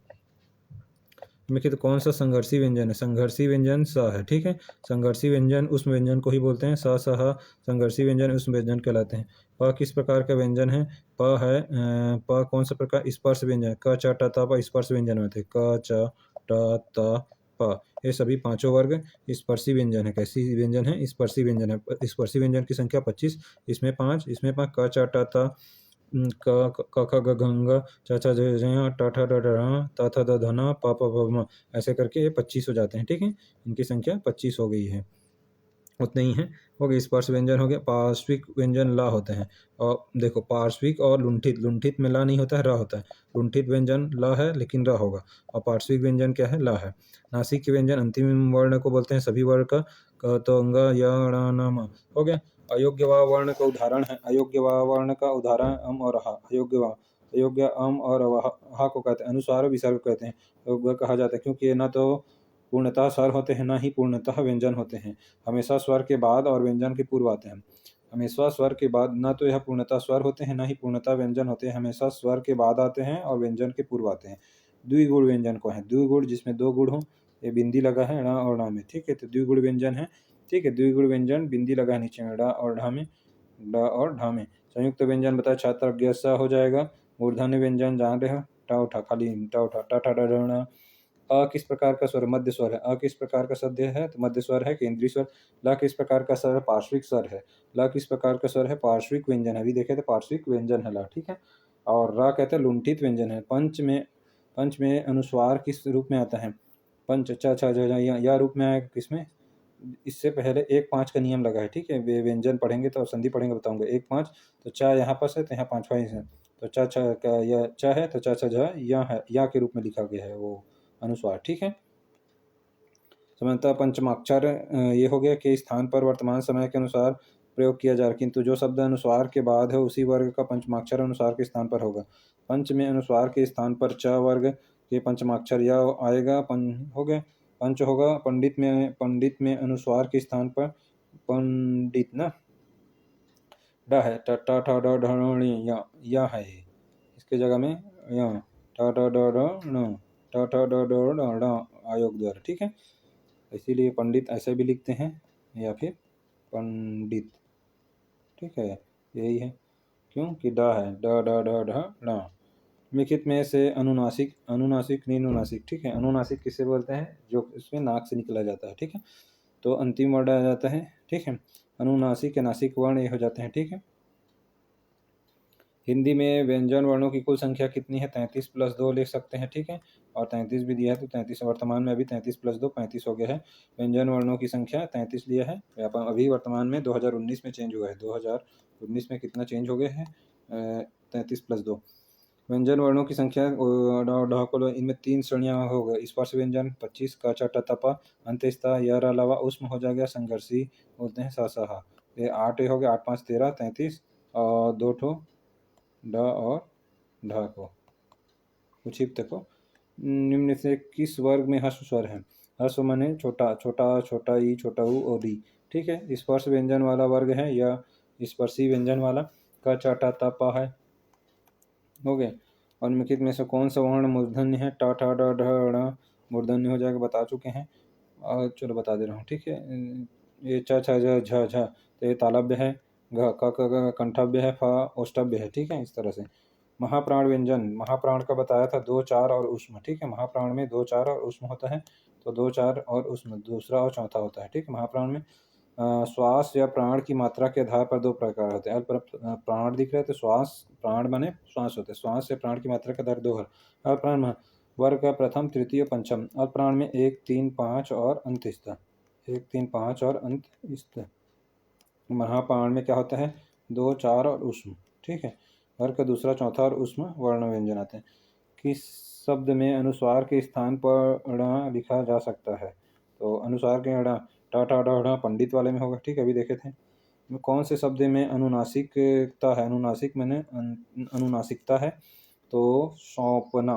A: तो कौन सा संघर्षी व्यंजन है? संघर्षी व्यंजन स है। ठीक है, संघर्षी व्यंजन उस व्यंजन को ही बोलते हैं, स स ह संघर्षी व्यंजन उस व्यंजन कहलाते हैं। प किस प्रकार का व्यंजन है? प है प कौन सा प्रकार? स्पर्श व्यंजन। क च ट त प स्पर्श व्यंजन होते हैं। क च ट त प, ये सभी पांचों वर्ग स्पर्शी व्यंजन है। कैसी व्यंजन है? स्पर्शी व्यंजन है। स्पर्शी व्यंजन की संख्या 25, इसमें 5, इसमें 5 क च ट त क ख ग घ ङ च छ ज झ ट ठ ड ढ थ थ द ध न प प भ म, ऐसे करके ये 25 हो जाते हैं। ठीक है, इनकी संख्या 25 हो गई है। उतने ही हैं। हो गए स्पर्श व्यंजन हो गया। पार्श्विक व्यंजन ला होते हैं। और देखो पार्श्विक और लुंठित, लुंठित में ला नहीं होता है, र होता है। लुंठित व्यंजन ला है लेकिन र होगा, और पार्श्विक व्यंजन क्या है? ला है। नासिक के व्यंजन अंतिम वर्ण को बोलते हैं सभी वर्ण का, क तो अंग य ण न म। हो गया। अयोग्य वा वर्ण का उदाहरण है, अयोग्य वा वर्ण का उदाहरण अम और हा। अयोग्य वा, अयोग्य अम और हा को कहते हैं अनुस्वार विसर्ग कहते हैं। अयोग्य कहा जाता है क्योंकि ये न तो पूर्णतः स्वर होते हैं न ही पूर्णतः व्यंजन होते हैं, हमेशा स्वर के बाद और व्यंजन के पूर्व आते हैं। हमेशा स्वर के बाद, न तो यह पूर्णतः स्वर होते हैं न ही पूर्णतः व्यंजन होते हैं, हमेशा स्वर के बाद आते हैं और व्यंजन के पूर्व आते हैं। द्विगुण व्यंजन को है, द्विगुण जिसमें 2 गुण हो, ये बिंदी लगा है ण और ण में। ठीक है, तो द्विगुण व्यंजन है। ठीक है, द्विगुण व्यंजन बिंदी लगा है नीचे में, ड और ढ में, ड और ढ में। संयुक्त व्यंजन बताया छात्र स हो जाएगा। मूर्धन्य व्यंजन जान रहे हो, ट उठा, खाली ट उठा, ट ठ ड ढ ण। अ किस प्रकार का स्वर? मध्य स्वर है। अ किस प्रकार का सद्य है? तो मध्य स्वर है, केंद्रीय स्वर। ल किस प्रकार का स्वर है? पार्श्विक स्वर है। ल किस प्रकार का स्वर है? पार्श्विक व्यंजन है। अभी देखे थे पार्श्विक व्यंजन है ल। ठीक है, और र कहते हैं लुंठित व्यंजन है। पंच में अनुस्वार किस रूप में आता है? पंच च छ ज झ य रूप में आएगा किसमें? इससे पहले 1-5 का नियम लगा है, ठीक है। व्यंजन पढ़ेंगे तो संधि पढ़ेंगे बताऊंगा। 1-5 तो चा यहाँ पास है तो यहाँ पांचवा ही है, तो चा चा का या चा है तो चा चा झा या है या के रूप में लिखा गया है वो अनुस्वार, ठीक है। समानता पंचमाक्षर ये हो गया कि स्थान पर वर्तमान समय के अनुसार प्रयोग किया जा रहा, किंतु जो शब्द अनुस्वार के बाद है उसी वर्ग का पंचमाक्षर अनुस्वार के स्थान पर होगा। पंच में अनुस्वार के स्थान पर च वर्ग के पंचमाक्षर या आएगा, हो गए पंच होगा। पंडित में अनुस्वार के स्थान पर पंडित ना ड है, ट ट ठ ड ढ ण या है, इसके जगह में या ट ट ड ढ ण ट ट ड ढ ण आयोग द्वारा, ठीक है। इसीलिए पंडित ऐसे भी लिखते हैं या फिर पंडित, ठीक है, यही है। क्यों कि ड है, ड ड ड ढ ण। लिखित में से अनुनासिक अनुनासिक निनुनासिक, ठीक है। अनुनासिक किसे बोलते हैं, जो इसमें नाक से निकला जाता है, ठीक है, तो अंतिम वर्ण आ जाता है, ठीक है। अनुनासिक या नासिक वर्ण ये हो जाते हैं, ठीक है। हिंदी में व्यंजन वर्णों की कुल संख्या कितनी है, 33 + 2 लिख सकते हैं, ठीक है। और 33 भी दिया है तो 33 वर्तमान में अभी 33 + 2 35 हो गया है। व्यंजन वर्णों की संख्या 33 लिया है, अभी वर्तमान में 2019 में चेंज हुआ है। 2019 में कितना चेंज हो गया है, 33 + 2। व्यंजन वर्णों की संख्या को इनमें 3 श्रेणियाँ हो गई। स्पर्श व्यंजन 25 का च ट त प अंत्यस्था यर अलावा उष्म हो जाएगा, संघर्षी बोलते हैं स स ह। ये 8 हो गया, 8 5 13 33 और 2 ठो ड और ढ को उक्षिप्त को। निम्न से किस वर्ग में हर्ष स्वर है, हर्ष माने छोटा छोटा छोटा ई छोटा ऊ और ई, ठीक है। स्पर्श व्यंजन वाला वर्ग है या स्पर्शी व्यंजन वाला, क च ट त प है, हो गए। और निम्नलिखित में से कौन सा वर्ण मूर्धन्य है, ट ठ ड ढ ण मूर्धन्य हो जाएगा, बता चुके हैं और चलो बता दे रहा हूँ, ठीक है। ये च छ ज झ झ तो ये तालव्य है, घ क क कंठव्य है, फ औष्ठव्य है, ठीक है। इस तरह से महाप्राण व्यंजन, महाप्राण का बताया था 2 4 और उष्म, ठीक है। महाप्राण में 2 4 और उष्म होता है, तो 2 4 और उष्म दूसरा और चौथा होता है, ठीक है। महाप्राण में श्वास या प्राण की मात्रा के आधार पर 2 प्रकार होते हैं। प्राण दिख रहे हैं तो श्वास, प्राण बने श्वास होते हैं, श्वास से प्राण की मात्रा का दर 2 है। अल्पप्राण वर्ग का प्रथम तृतीय पंचम। अल्पप्राण में 1 3 5 और अंत्यस्थ, 1 3 5 और अंत्यस्थ। महाप्राण में क्या होता है, 2 4 और उष्म, ठीक है। वर्ग का दूसरा चौथा और उष्म वर्ण व्यंजन आते हैं। किस शब्द में अनुस्वार के स्थान पर ण लिखा जा सकता है, तो अनुस्वार के ण ट ठ ड ढ पंडित वाले में होगा, ठीक है, अभी देखे थे। कौन से शब्द में अनुनासिकता है, अनुनासिक मैंने अनुनासिकता है, तो सौंपना,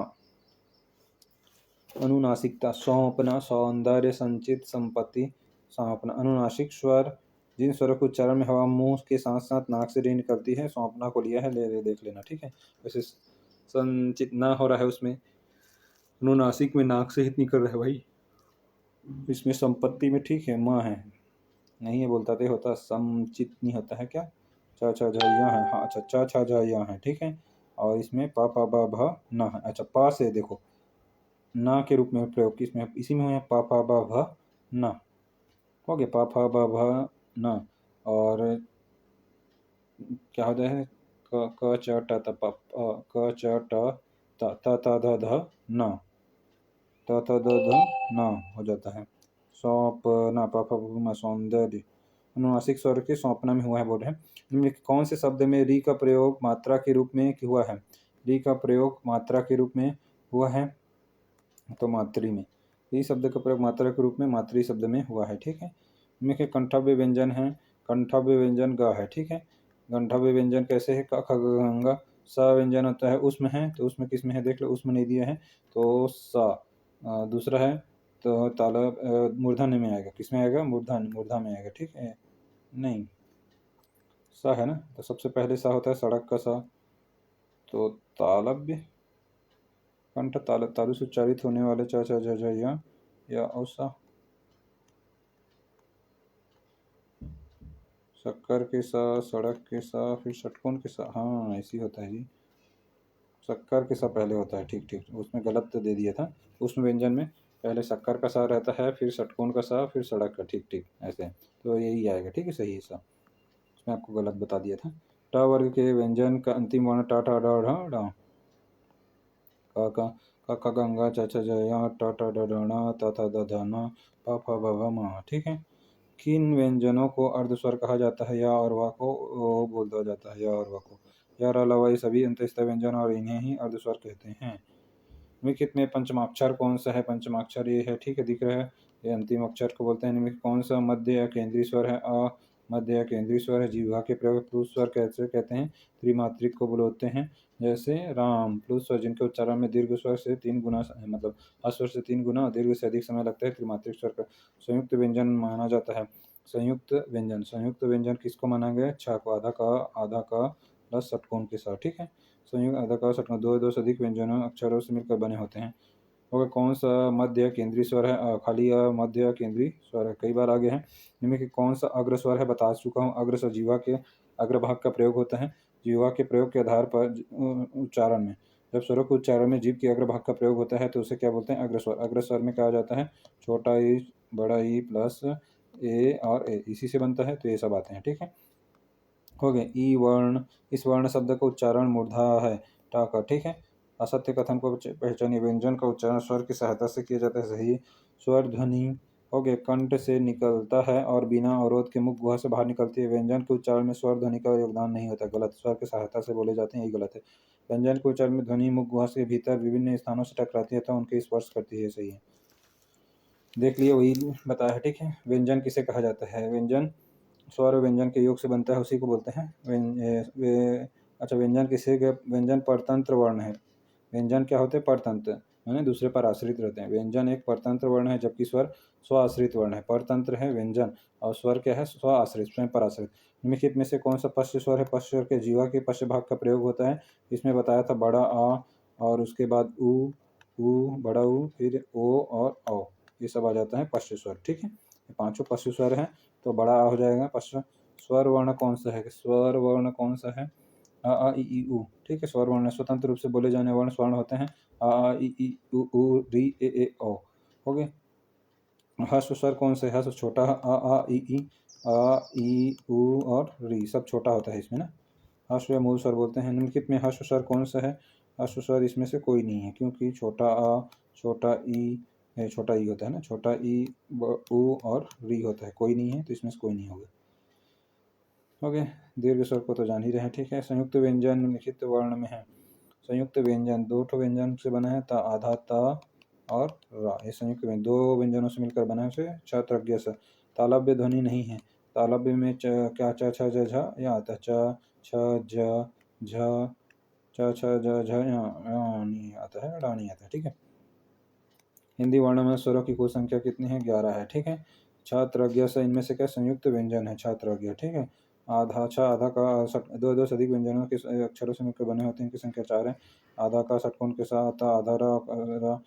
A: अनुनासिकता सौंपना, सौंदर्य संचित संपत्ति सौंपना। अनुनासिक स्वर जिन स्वरों के उच्चारण में हवा मुंह के साथ साथ नाक से नहीं निकलती है, सौंपना को लिया है, ले देख लेना, ठीक है। वैसे संचित ना हो रहा है उसमें, अनुनासिक में नाक से ही निकल रहा है भाई, इसमें संपत्ति में, ठीक है, माँ है, नहीं है बोलता तो होता समचित नहीं होता है क्या, च छ झ यहाँ है, हाँ अच्छा च छ झ यहाँ है, ठीक है। और इसमें प प ब भ न है, अच्छा पा से देखो ना के रूप में प्रयोग, किसमें इसी में है, प प ब भ न हो गया, प फ ब भ न। और क्या होता है, क च ट त प क च ट त त त ध ध न त त द ध न हो जाता है। सौंपना प फ ब म सौंदर्य अनुनासिक स्वर के सौंपना में हुआ है, बोल रहे हैं। कौन से शब्द में री का प्रयोग मात्रा के रूप में हुआ है, री का प्रयोग मात्रा के रूप में हुआ है, तो मातृ में, री शब्द का प्रयोग मात्रा के रूप में मातृ शब्द में हुआ है, ठीक है। इनमें कंठव्य व्यंजन है, कंठव्य व्यंजन ग है, ठीक है। कंठव्य व्यंजन कैसे है, क ख ग घ ङ स व्यंजन होता है, उसमें है, तो उसमें किस में है देख लो, उसमें नहीं दिया है तो स। दूसरा है तो तालब मूर्धन्य में आएगा, किस में आएगा, मूर्धा में आएगा, ठीक है, नहीं सा है ना, तो सबसे पहले सा होता है सड़क का सा, तो तालव्य कंठ तालु से उच्चारित होने वाले च छ झ झ या औसा, शक्कर के सा, सड़क के सा, फिर षटकोण के सा, हाँ ऐसी होता है जी, शक्कर के सा पहले होता है, ठीक ठीक, उसमें गलत तो दे दिया था, उसमें व्यंजन में पहले शक्कर का सा रहता है, फिर षटकोण का सा, फिर सड़क का, ठीक ठीक ऐसे, तो यही आएगा, ठीक है, सही है सा, उसमें आपको गलत बता दिया था। ट वर्ग के व्यंजन का अंतिम वर्ण ट ठ ड ढ ड, क ख गंगा च छ ज य ट ट ड ढ ण त थ द ध न प फ ब भ म, ठीक है। किन व्यंजनों को अर्धस्वर कहा जाता है? या और वा को ओ बोला जाता है? या और वा को या और अलावा ये सभी अंतस्थ व्यंजन और इन्हें ही अर्धस्वर कहते हैं। निम्नलिखित में पंचमाक्षर कौन सा है? पंचमाक्षर ये है, ठीक है, दिख रहा है, ये अंतिम अक्षर को बोलते हैं। निम्नलिखित कौन सा मध्य या केंद्रीय स्वर है? अ मध्य या केंद्रीय स्वर है। जीवा के प्रयोग प्लुत स्वर कैसे कहते हैं? त्रिमात्रिक को बोलते हैं। जैसे राम, प्लुत स्वर जिनके उच्चारण में दीर्घ स्वर से 3 गुना मतलब अस्वर से 3 गुना दीर्घ से अधिक समय लगता है, त्रिमात्रिक स्वर का संयुक्त व्यंजन माना जाता है। संयुक्त व्यंजन किसको माना गया? छ को, आधा का प्लस षटकोण के साथ, ठीक है। संयुक्त आधा का षटकोण दो से अधिक व्यंजनों अक्षरों से मिलकर बने होते हैं। और कौन सा मध्य या केंद्रीय स्वर है? खाली मध्य या केंद्रीय स्वर है, कई बार आगे है। इनमें कि कौन सा अग्र स्वर है? बता चुका हूँ, अग्र स्वर जीवा के अग्रभाग का प्रयोग होता है। जीवा के प्रयोग के आधार पर उच्चारण में, जब स्वरों के उच्चारण में जीभ के अग्रभाग का प्रयोग होता है तो उसे क्या बोलते हैं? अग्रस्वर। अग्रस्वर में कहा जाता है छोटा ई, बड़ा ई प्लस ए और ए, इसी से बनता है, तो ये सब आते हैं, ठीक है। हो गए ई वर्ण। इस वर्ण शब्द का उच्चारण मूर्धा है, टा का, ठीक है। असत्य कथन को पहचानिए। व्यंजन का उच्चारण स्वर की सहायता से किया जाता है, सही। स्वर ध्वनि हो गए कंठ से निकलता है और बिना अवरोध के मुख गुहा से बाहर निकलती है। व्यंजन के उच्चारण में स्वर ध्वनि का योगदान नहीं होता, गलत। स्वर की सहायता से बोले जाते हैं, यही गलत है। व्यंजन के उच्चारण में ध्वनि मुख गुहा के भीतर विभिन्न स्थानों से टकराती है, तो उनके स्पर्श करती है, सही है। देख लिए, वही बताया है, ठीक है। व्यंजन किसे कहा जाता है? व्यंजन स्वर और व्यंजन के योग से बनता है, उसी को बोलते हैं अच्छा, व्यंजन किसे व्यंजन परतंत्र वर्ण है। व्यंजन क्या होते हैं? परतंत्र, यानी दूसरे पर आश्रित रहते हैं। व्यंजन एक परतंत्र वर्ण है, जबकि स्वर स्वाश्रित वर्ण है। परतंत्र है व्यंजन और स्वर क्या है? स्व आश्रित, स्वयं पर आश्रित। निम्नलिखित में से कौन सा पश्च स्वर है? पश्च स्वर के जीवा के पश्च भाग का प्रयोग होता है। इसमें बताया था बड़ा आ और उसके बाद ऊ, बड़ा ऊ, फिर ओ और औ, ये सब आ जाता है पश्च स्वर, ठीक है। ये पांचों पश्च स्वर हैं, तो बड़ा आ हो जाएगा पश्च। स्वर वर्ण कौन सा है? स्वर वर्ण कौन सा है? आ ई ई उ, ठीक है। स्वर वर्ण स्वतंत्र रूप से बोले जाने वर्ण स्वर्ण होते हैं। आ ई ई उ री ए ओ, हो गए। हर्ष स्वर कौन से? हर्ष छोटा आ ई उ और री, सब छोटा होता है इसमें ना। हर्ष या मूल स्वर बोलते हैं। निम्नलिखित में हर्ष स्वर कौन सा है? हर्ष स्वर इसमें से कोई नहीं है, क्योंकि छोटा आ, छोटा ई होता है ना, छोटा ई उ और री होता है, कोई नहीं है, तो इसमें से कोई नहीं होगा। हो गए। दीर्घ स्वर को तो जान ही रहे हैं, ठीक है। संयुक्त व्यंजन निम्नलिखित वर्ण में है। संयुक्त व्यंजन दो ठो व्यंजन से बना है, ता, आधा, ता और रा, ये संयुक्त व्यंजन दो व्यंजनों से मिलकर बना है, उसे छत्रज्ञ स। तालव्य ध्वनि नहीं है। तालव्य में क्या च छ ज झ या आता है, च छ ज झ, च छ ज झ या नहीं आता है, ड़ा नहीं आता है, ठीक है। हिंदी वर्ण में स्वरों की कुल संख्या कितनी है? 11 है, ठीक है। छात्रज्ञ से इनमें से क्या संयुक्त व्यंजन है? छात्रज्ञ, ठीक है। आधा, आधा का दो से अधिक व्यंजनों के अक्षरों से मिलकर बने होते हैं, इनकी संख्या 4 है। आधा का षटकोण के साथ आधा रा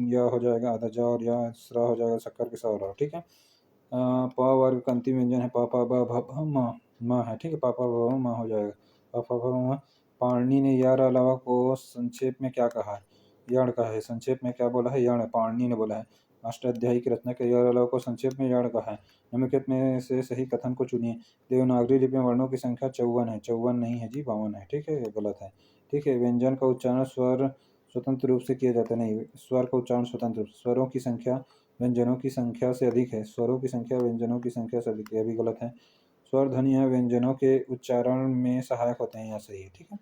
A: या हो जाएगा, आधा जा और या स्रा हो जाएगा, शक्कर के साथ रा, ठीक है। प वर्ग का अंतिम व्यंजन है प प ब भ भ म, म है, ठीक है। प प ब भ म हो जाएगा, प प ब म। पाणिनि ने यार अलावा को संक्षेप में क्या कहा है? यण कहा है। संक्षेप में क्या बोला है? यण, पाणिनि ने बोला है। अष्टाध्यायी की रचना के यार अलावा को संक्षेप में यण कहा है। निम्नलिखित में से सही कथन को चुनिए। देवनागरी लिपि में वर्णों की संख्या 54 है। 54 नहीं है जी, 52 है, ठीक है, ये गलत है, ठीक है। व्यंजन का उच्चारण स्वर स्वतंत्र रूप से किया जाता है, नहीं, स्वर का उच्चारण स्वतंत्र रूप से। स्वरों की संख्या व्यंजनों की संख्या से अधिक है। स्वरों की संख्या व्यंजनों की संख्या से अधिक है, यह भी गलत है। स्वर ध्वनियाँ व्यंजनों के उच्चारण में सहायक होते हैं, यहाँ सही है, ठीक है।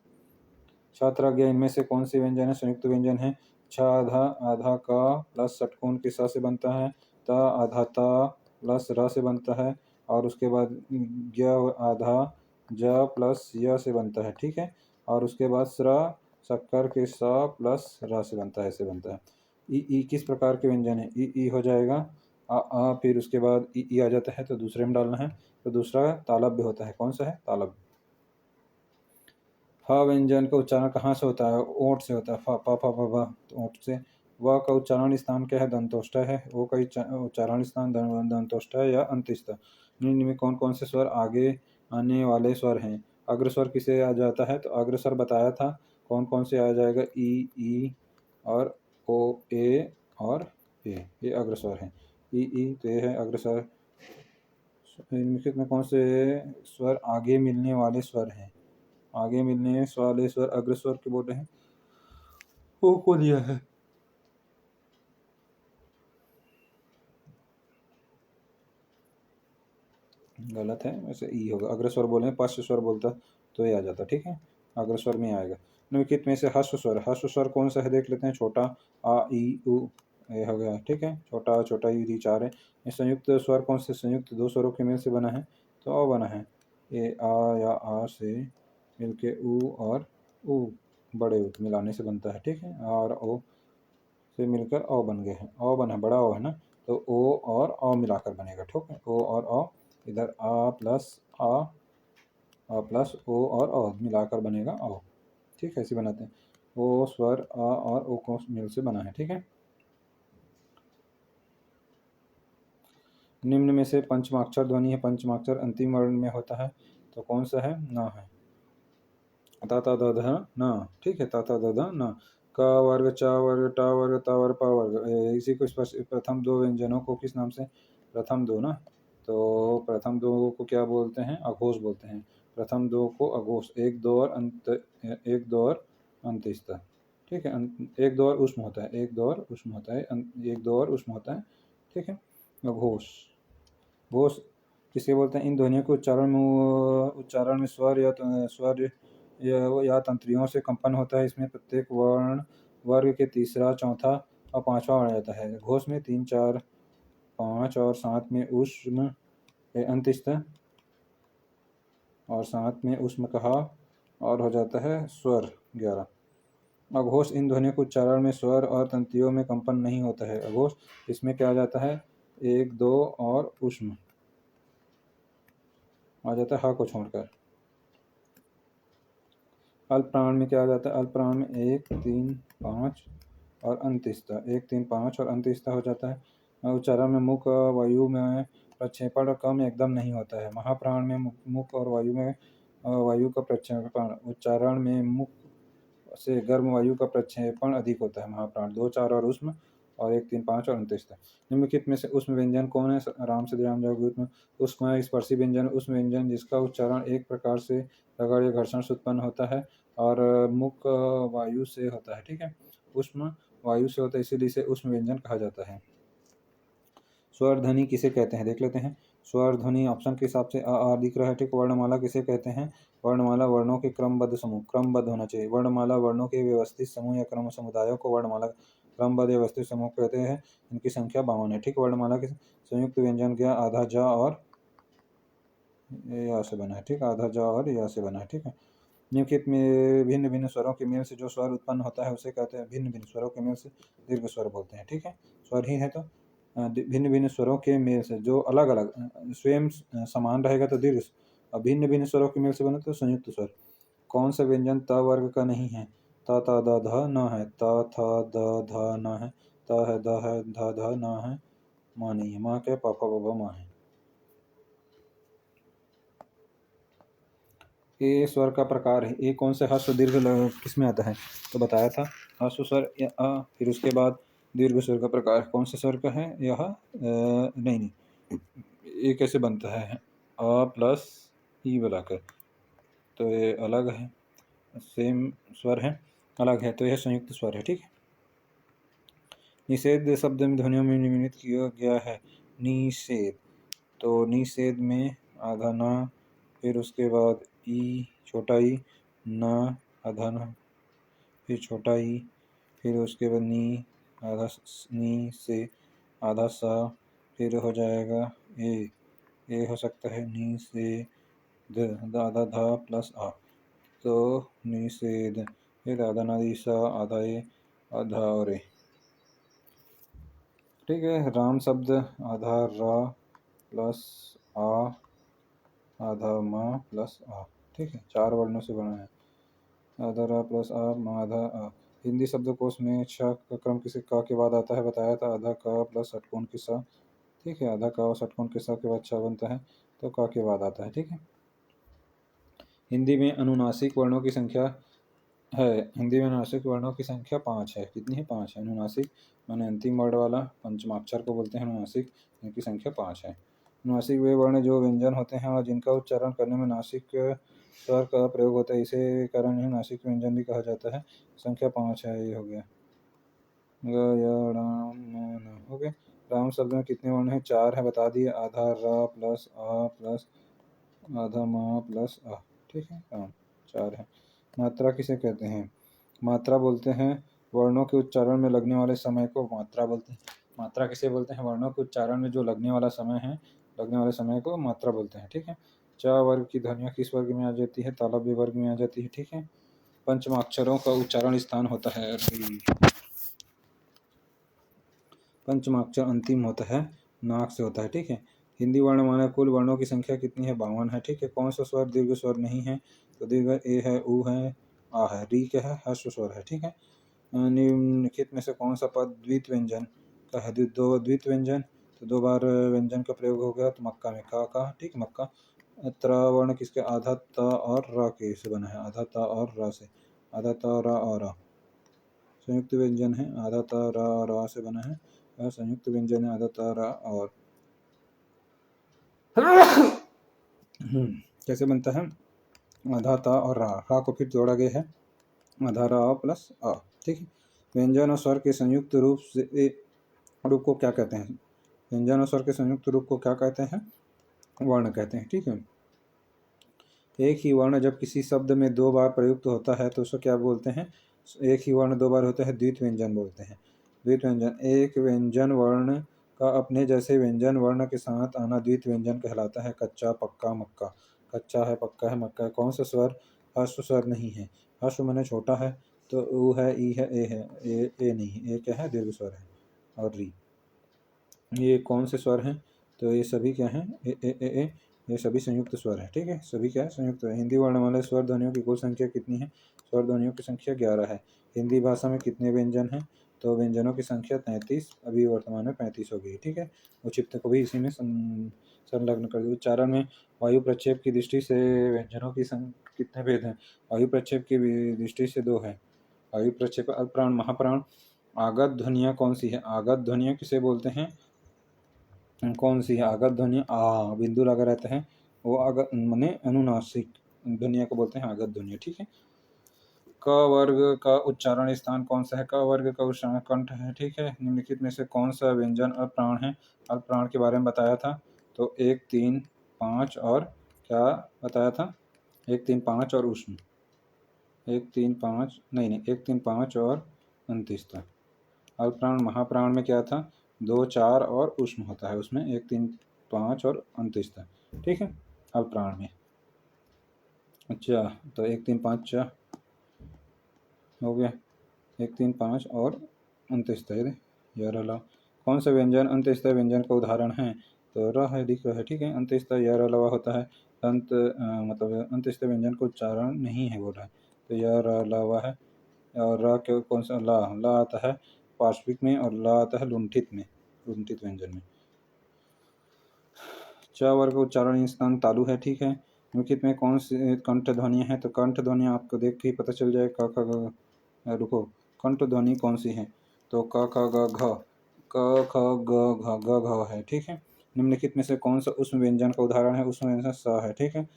A: छात्राज्ञ इनमें से कौन से व्यंजन है? संयुक्त व्यंजन है। छ आधा, आधा का प्लस षटकोण के सा से बनता है। ता आधा ता प्लस र से बनता है, और उसके बाद ज्ञ आधा ज प्लस य से बनता है, ठीक है। और उसके बाद स्रा शक्कर के सा प्लस र से बनता है, ऐसे बनता है। ई किस प्रकार के व्यंजन है? ई हो जाएगा आ, फिर उसके बाद ई आ जाता है, तो दूसरे में डालना है। तो दूसरा तालव्य होता है, कौन सा है? तालव्य। फ व्यंजन का उच्चारण कहाँ से होता है? ओंठ से होता है। फ प फ भ भ, तो ओंठ से। व का उच्चारण स्थान क्या है? दंतोष्ठ है। वो का उच्चारण स्थान दंतोष्ठ है या अंतस्थ। निम्न में कौन कौन से स्वर आगे आने वाले स्वर हैं? अग्र स्वर किसे आ जाता है? तो अग्र स्वर बताया था, कौन कौन से आ जाएगा? ई और ओ, ए और ए, ये अग्र स्वर है। ई तो ये है अग्र स्वर। निम्नलिखित में कौन से स्वर आगे मिलने वाले स्वर हैं? आगे मिलने वाले स्वर अग्रस्वर के बोल रहे हैं, ओ को दिया है। गलत है, वैसे ई होगा। अग्रस्वर बोले पश्च स्वर बोलता तो ये आ जाता, ठीक है, अग्रस्वर में आएगा। निम्नलिखित में से ह्रस्व स्वर कौन सा है देख लेते हैं। छोटा आ ई उ, ये हो गया, ठीक है, छोटा आ छोटा ई री चार है। ये संयुक्त स्वर कौन से संयुक्त दो स्वरों के मेल से बना है, तो अ बना है। ये आ या आ से मिलके उ और उ बड़े उ मिलाने से बनता है, ठीक है, आ और ओ से मिलकर अ बन गए हैं, अ बना है, बड़ा ओ है ना, तो ओ और अ मिलाकर बनेगा, ठीक है, ओ और अ, इधर आ प्लस ओ और अ मिलाकर बनेगा अ, ठीक है, ऐसे बनाते हैं। ओ स्वर आ और ओ को मिल से बना है, ठीक है। निम्न में से पंचमाक्षर ध्वनि है, पंचमाक्षर अंतिम वर्ण में होता है, तो कौन सा है, ना है, ता ता द ध न, ठीक है, ता ता द ध न। क वर्ग च वर्ग ट वर्ग त वर्ग प वर्ग, इसी को प्रथम दो व्यंजनों को किस नाम से, प्रथम दो ना, तो प्रथम दो को क्या बोलते हैं, अघोष बोलते हैं। प्रथम दो को अघोष, एक दो और अंत, एक दो और अंत्यस्थ, ठीक है, एक दो और उष्म होता है, एक दो और उष्म होता है, एक दो और उष्म होता है, ठीक है, अघोष। घोष किसे बोलते हैं, इन ध्वनियों के उच्चारण में स्वर या स्वर या तंत्रियों से कंपन होता है। इसमें प्रत्येक वर्ण वर्ग के तीसरा चौथा और पांचवा वर्ण जाता है। घोष में 3 4 5 और साथ में उष्म अंत्यस्थ और साथ में उष्म कहा और हो जाता है स्वर 11। अघोष इन ध्वनियों के उच्चारण में स्वर और तंत्रियों में कंपन नहीं होता है। अघोष इसमें क्या आ जाता है, एक दो और उष्म आ जाता है, हा को छोड़कर। अल्प प्राण में क्या आ जाता है, अल्प प्राण में 1 3 5 और अंत्यस्थ, 1 3 5 और अंत्यस्थ हो जाता है। उच्चारण में मुख वायु में प्रक्षेपण कम एकदम नहीं होता है। महाप्राण में मुख और वायु में वायु का प्रक्षेपण, उच्चारण में मुख से गर्म वायु का प्रक्षेपण अधिक होता है। महाप्राण 2 4 और उष्म और 1 3 5 और अंत्यस्थ। निम्नलिखित में से उष्म व्यंजन कौन है, राम से राम जागृत में। उष्म स्पर्शी व्यंजन उष्म व्यंजन जिसका उच्चारण एक प्रकार से रगड़ या घर्षण से उत्पन्न होता है और मुख वायु से होता है, ठीक है, उष्म वायु से होता है, इसीलिए इसे उष्म व्यंजन कहा जाता है। स्वर ध्वनि किसे कहते हैं देख लेते हैं। स्वर ध्वनि ऑप्शन के हिसाब से आ दिख रहा है, ठीक। वर्णमाला किसे कहते हैं, वर्णमाला वर्णों के क्रमबद्ध समूह, क्रमबद्ध होना चाहिए। वर्णमाला वर्णों के व्यवस्थित समूह या क्रम समुदायों को वर्णमाला क्रमबद्ध व्यवस्थित समूह कहते हैं। इनकी संख्या 52 है, ठीक। वर्णमाला के संयुक्त व्यंजन क्या, आधा जा और या से बना है, ठीक, आधा जा और या से बना है, ठीक है। निम्नलिखित में भिन्न भिन्न स्वरों के मेल से जो स्वर उत्पन्न होता है उसे कहते हैं, भिन्न भिन्न स्वरों के मेल से दीर्घ स्वर बोलते हैं, ठीक है। स्वर ही है तो भिन्न भिन्न स्वरों के मेल से जो अलग अलग स्वयं समान रहेगा तो दीर्घ, और भिन्न भिन्न स्वरों के मेल से बने तो संयुक्त स्वर। कौन सा व्यंजन त वर्ग का नहीं है, त ता द ध न है, त थ द ध न है, त है द है ध ध न है, माँ नहीं है, माँ क्या, प फ ब भ माँ है। ये स्वर का प्रकार है, ये कौन से ह्रस्व दीर्घ किसमें आता है, तो बताया था ह्रस्व स्वर या अ, फिर उसके बाद दीर्घ स्वर का प्रकार कौन से स्वर का है, यह नहीं नहीं, ये कैसे बनता है, अ प्लस ई बुलाकर, तो ये अलग है, सेम स्वर है, अलग है, तो यह संयुक्त स्वर है, ठीक है। निषेध शब्द में ध्वनियों में निम्नलिखित किया गया है। निषेध, तो निषेध में आधा न, फिर उसके बाद ई छोटा ई, न आधा न, फिर छोटा ई, फिर उसके बाद नी आधा नी से आधा सा, फिर हो जाएगा ए हो सकता है नी से द आधा धा प्लस आ, तो निषेध, फिर आधा नादी सा आधा ए आधा और ए, ठीक है। राम शब्द आधा रा प्लस आ आधा मा प्लस आ, ठीक है, 4 वर्णों से बना है। आधा रा प्लस आ मा आधा आ। हिंदी शब्दकोश में छ का क्रम किसी का के बाद आता है, बताया था, आधा का प्लस षटकोण के सा, ठीक है, आधा का और षटकोण के सा के बाद छ बनता है, तो का के बाद आता है, ठीक है। हिंदी में अनुनासिक वर्णों की संख्या है, हिंदी में अनुनासिक वर्णों की संख्या 5 है, कितनी है, 5 है। अनुनासिक माने अंतिम वर्ण वाला पंचमाक्षर को बोलते हैं अनुनासिक, इनकी संख्या 5 है। अनुनासिक वे वर्ण जो व्यंजन होते हैं और जिनका उच्चारण करने में नासिक स्वर का प्रयोग होता है, इसे कारण इन्हें नासिक व्यंजन भी कहा जाता है। संख्या 5 है, ये हो गया ग य ण म न, हो गया। राम शब्द में कितने वर्ण हैं? 4 है, बता दिए। आधा र प्लस आ प्लस आधा मा प्लस आ, ठीक है। राम 4 है। मात्रा किसे कहते हैं? मात्रा बोलते हैं वर्णों के उच्चारण में लगने वाले समय को मात्रा बोलते हैं। मात्रा किसे बोलते हैं? वर्णों के उच्चारण में जो लगने वाला समय है, लगने वाले समय को मात्रा बोलते हैं, ठीक है। च वर्ग की ध्वनियाँ किस वर्ग में आ जाती है? तालव्य वर्ग में आ जाती है, ठीक है। पंचमाक्षरों का उच्चारण स्थान होता है पंचमाक्षर अंतिम होता है, नाक से होता है, ठीक है। हिंदी वर्णमाला कुल वर्णों की संख्या कितनी है? 52 है, ठीक है। कौन सा स्वर दीर्घ स्वर नहीं है? तो दीर्घ ए है, उ है, आ है। री क्या है? हर्ष स्वर है, ठीक है। निम्नलिखित में से कौन सा पद द्वित व्यंजन का है? दो द्वित व्यंजन, तो 2 बार व्यंजन का प्रयोग हो गया, तो मक्का में का, ठीक है, मक्का। त्र वर्ण किसके? आधा त और र के से बना है, आधा त और र से, आधा त र और र संयुक्त व्यंजन है, आधा त र और र से बना है, और संयुक्त व्यंजन है आधा त र और कैसे बनता है? आधा त और रा को फिर जोड़ा गया है, आधा र प्लस अ, ठीक है। व्यंजन और स्वर के संयुक्त रूप को क्या कहते हैं? व्यंजन और स्वर के संयुक्त रूप को क्या कहते हैं? वर्ण कहते हैं, ठीक है। एक ही वर्ण जब किसी शब्द में 2 बार प्रयुक्त होता है तो उसे क्या बोलते हैं? एक ही वर्ण 2 बार होता है, द्वित व्यंजन बोलते हैं। द्वित व्यंजन, एक व्यंजन वर्ण का अपने जैसे व्यंजन वर्ण के साथ आना द्वित व्यंजन कहलाता है। कच्चा, पक्का, मक्का। कच्चा है, पक्का है, मक्का है। कौन सा स्वर हर्ष स्वर नहीं है? हर्ष माने छोटा है, तो ऊ है, ई है, ए है। ए नहीं है, ए क्या है? दीर्घ स्वर है। और री, ये कौन से स्वर हैं? तो ये सभी क्या हैं? ए, ये सभी संयुक्त स्वर है, ठीक है। सभी क्या है? संयुक्त है। हिंदी वर्णमाला स्वर ध्वनियों की कुल संख्या कितनी है? स्वर ध्वनियों की संख्या 11 है। हिंदी भाषा में कितने व्यंजन हैं? तो व्यंजनों की संख्या 33, अभी वर्तमान में 35 हो गई, ठीक है। उचित को भी इसी में संलग्न कर दिया। उच्चारण में वायु प्रक्षेप की दृष्टि से व्यंजनों की कितने भेद हैं? वायु प्रक्षेप की दृष्टि से 2 है। वायु प्रक्षेप, अल्पप्राण, महाप्राण। आगत ध्वनियाँ कौन सी है? आगत ध्वनियाँ किसे बोलते हैं? कौन सी है आगत ध्वनि? आ बिंदु लगा रहता है, वो आगत माने अनुनासिक ध्वनिया को बोलते हैं आगत ध्वनि, ठीक है। क वर्ग का उच्चारण स्थान कौन सा है? क वर्ग का उच्चारण कंठ है, ठीक है। निम्नलिखित में से कौन सा व्यंजन अल्पप्राण है? अल्पप्राण के बारे में बताया था, तो 1, 3, 5 और क्या बताया था? 1, 3, 5 और उष्ण। 1, 3, 5 नहीं, 1, 3, 5 और अंत्यस्थ। अल्पप्राण महाप्राण में क्या था? 2, 4 और उष्ण होता है उसमें, 1, 3, 5 और अंत्यस्थ, ठीक है, अल्पप्राण में। अच्छा, तो 1, 3, 5 हो गया, 1, 3, 5 और अंत्यस्थ है यार। कौन सा व्यंजन अंत्यस्थ व्यंजन का उदाहरण है? तो र है, दिख रहा है, ठीक है। अंत्यस्थ यार अलावा होता है, मतलब अंत्यस्थ व्यंजन का उच्चारण नहीं है बोल रहा है, तो यार अलावा है। और र के कौन सा? ला आता है पार्श्विक में, और ला आता है लुंठित में, लुंठित व्यंजन में। च वर्ग का उच्चारण स्थान तालु है, ठीक है। निम्नलिखित में कौन सी कंठ ध्वनियाँ हैं? तो कंठ ध्वनियाँ आपको देख के ही पता चल जाए। क ख ग, रुको, कंठ ध्वनि कौन सी है? तो क ख ग घ, क ख ग घ, ग घ है, ठीक है। निम्नलिखित में से कौन सा उष्म व्यंजन का उदाहरण है? उष्म व्यंजन स है, ठीक है।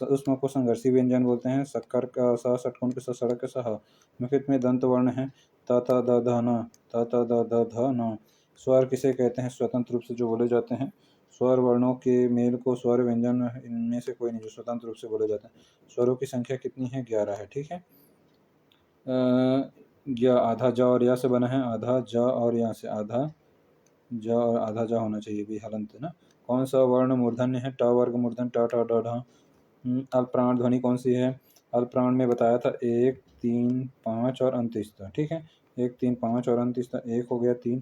A: उष्म को संघर्षी व्यंजन बोलते हैं। शक्कर का स, षटकोण के स, सड़क के सह। निम्नलिखित में दंत वर्ण है त त द ध न, त त द ध ध न। स्वर किसे कहते हैं? स्वतंत्र रूप से जो बोले जाते हैं। स्वर वर्णों के मेल को स्वर व्यंजन, इनमें से कोई नहीं जो स्वतंत्र रूप से बोले जाते हैं। स्वरों की संख्या कितनी है? 11 है, ठीक है। आधा ज और या से बना है, आधा ज और या से, आधा ज और आधा जा होना चाहिए भी, हलंत है ना। कौन सा वर्ण मूर्धन्य है? ट वर्ग मूर्धन, ट ट ड ढ। अल्पप्राण ध्वनि कौन सी है? अल्पप्राण में बताया था 1, 3, 5 और अंत्यस्थ, ठीक है। 1, 3, 5 और अंत्यस्थ, 1 हो गया, 3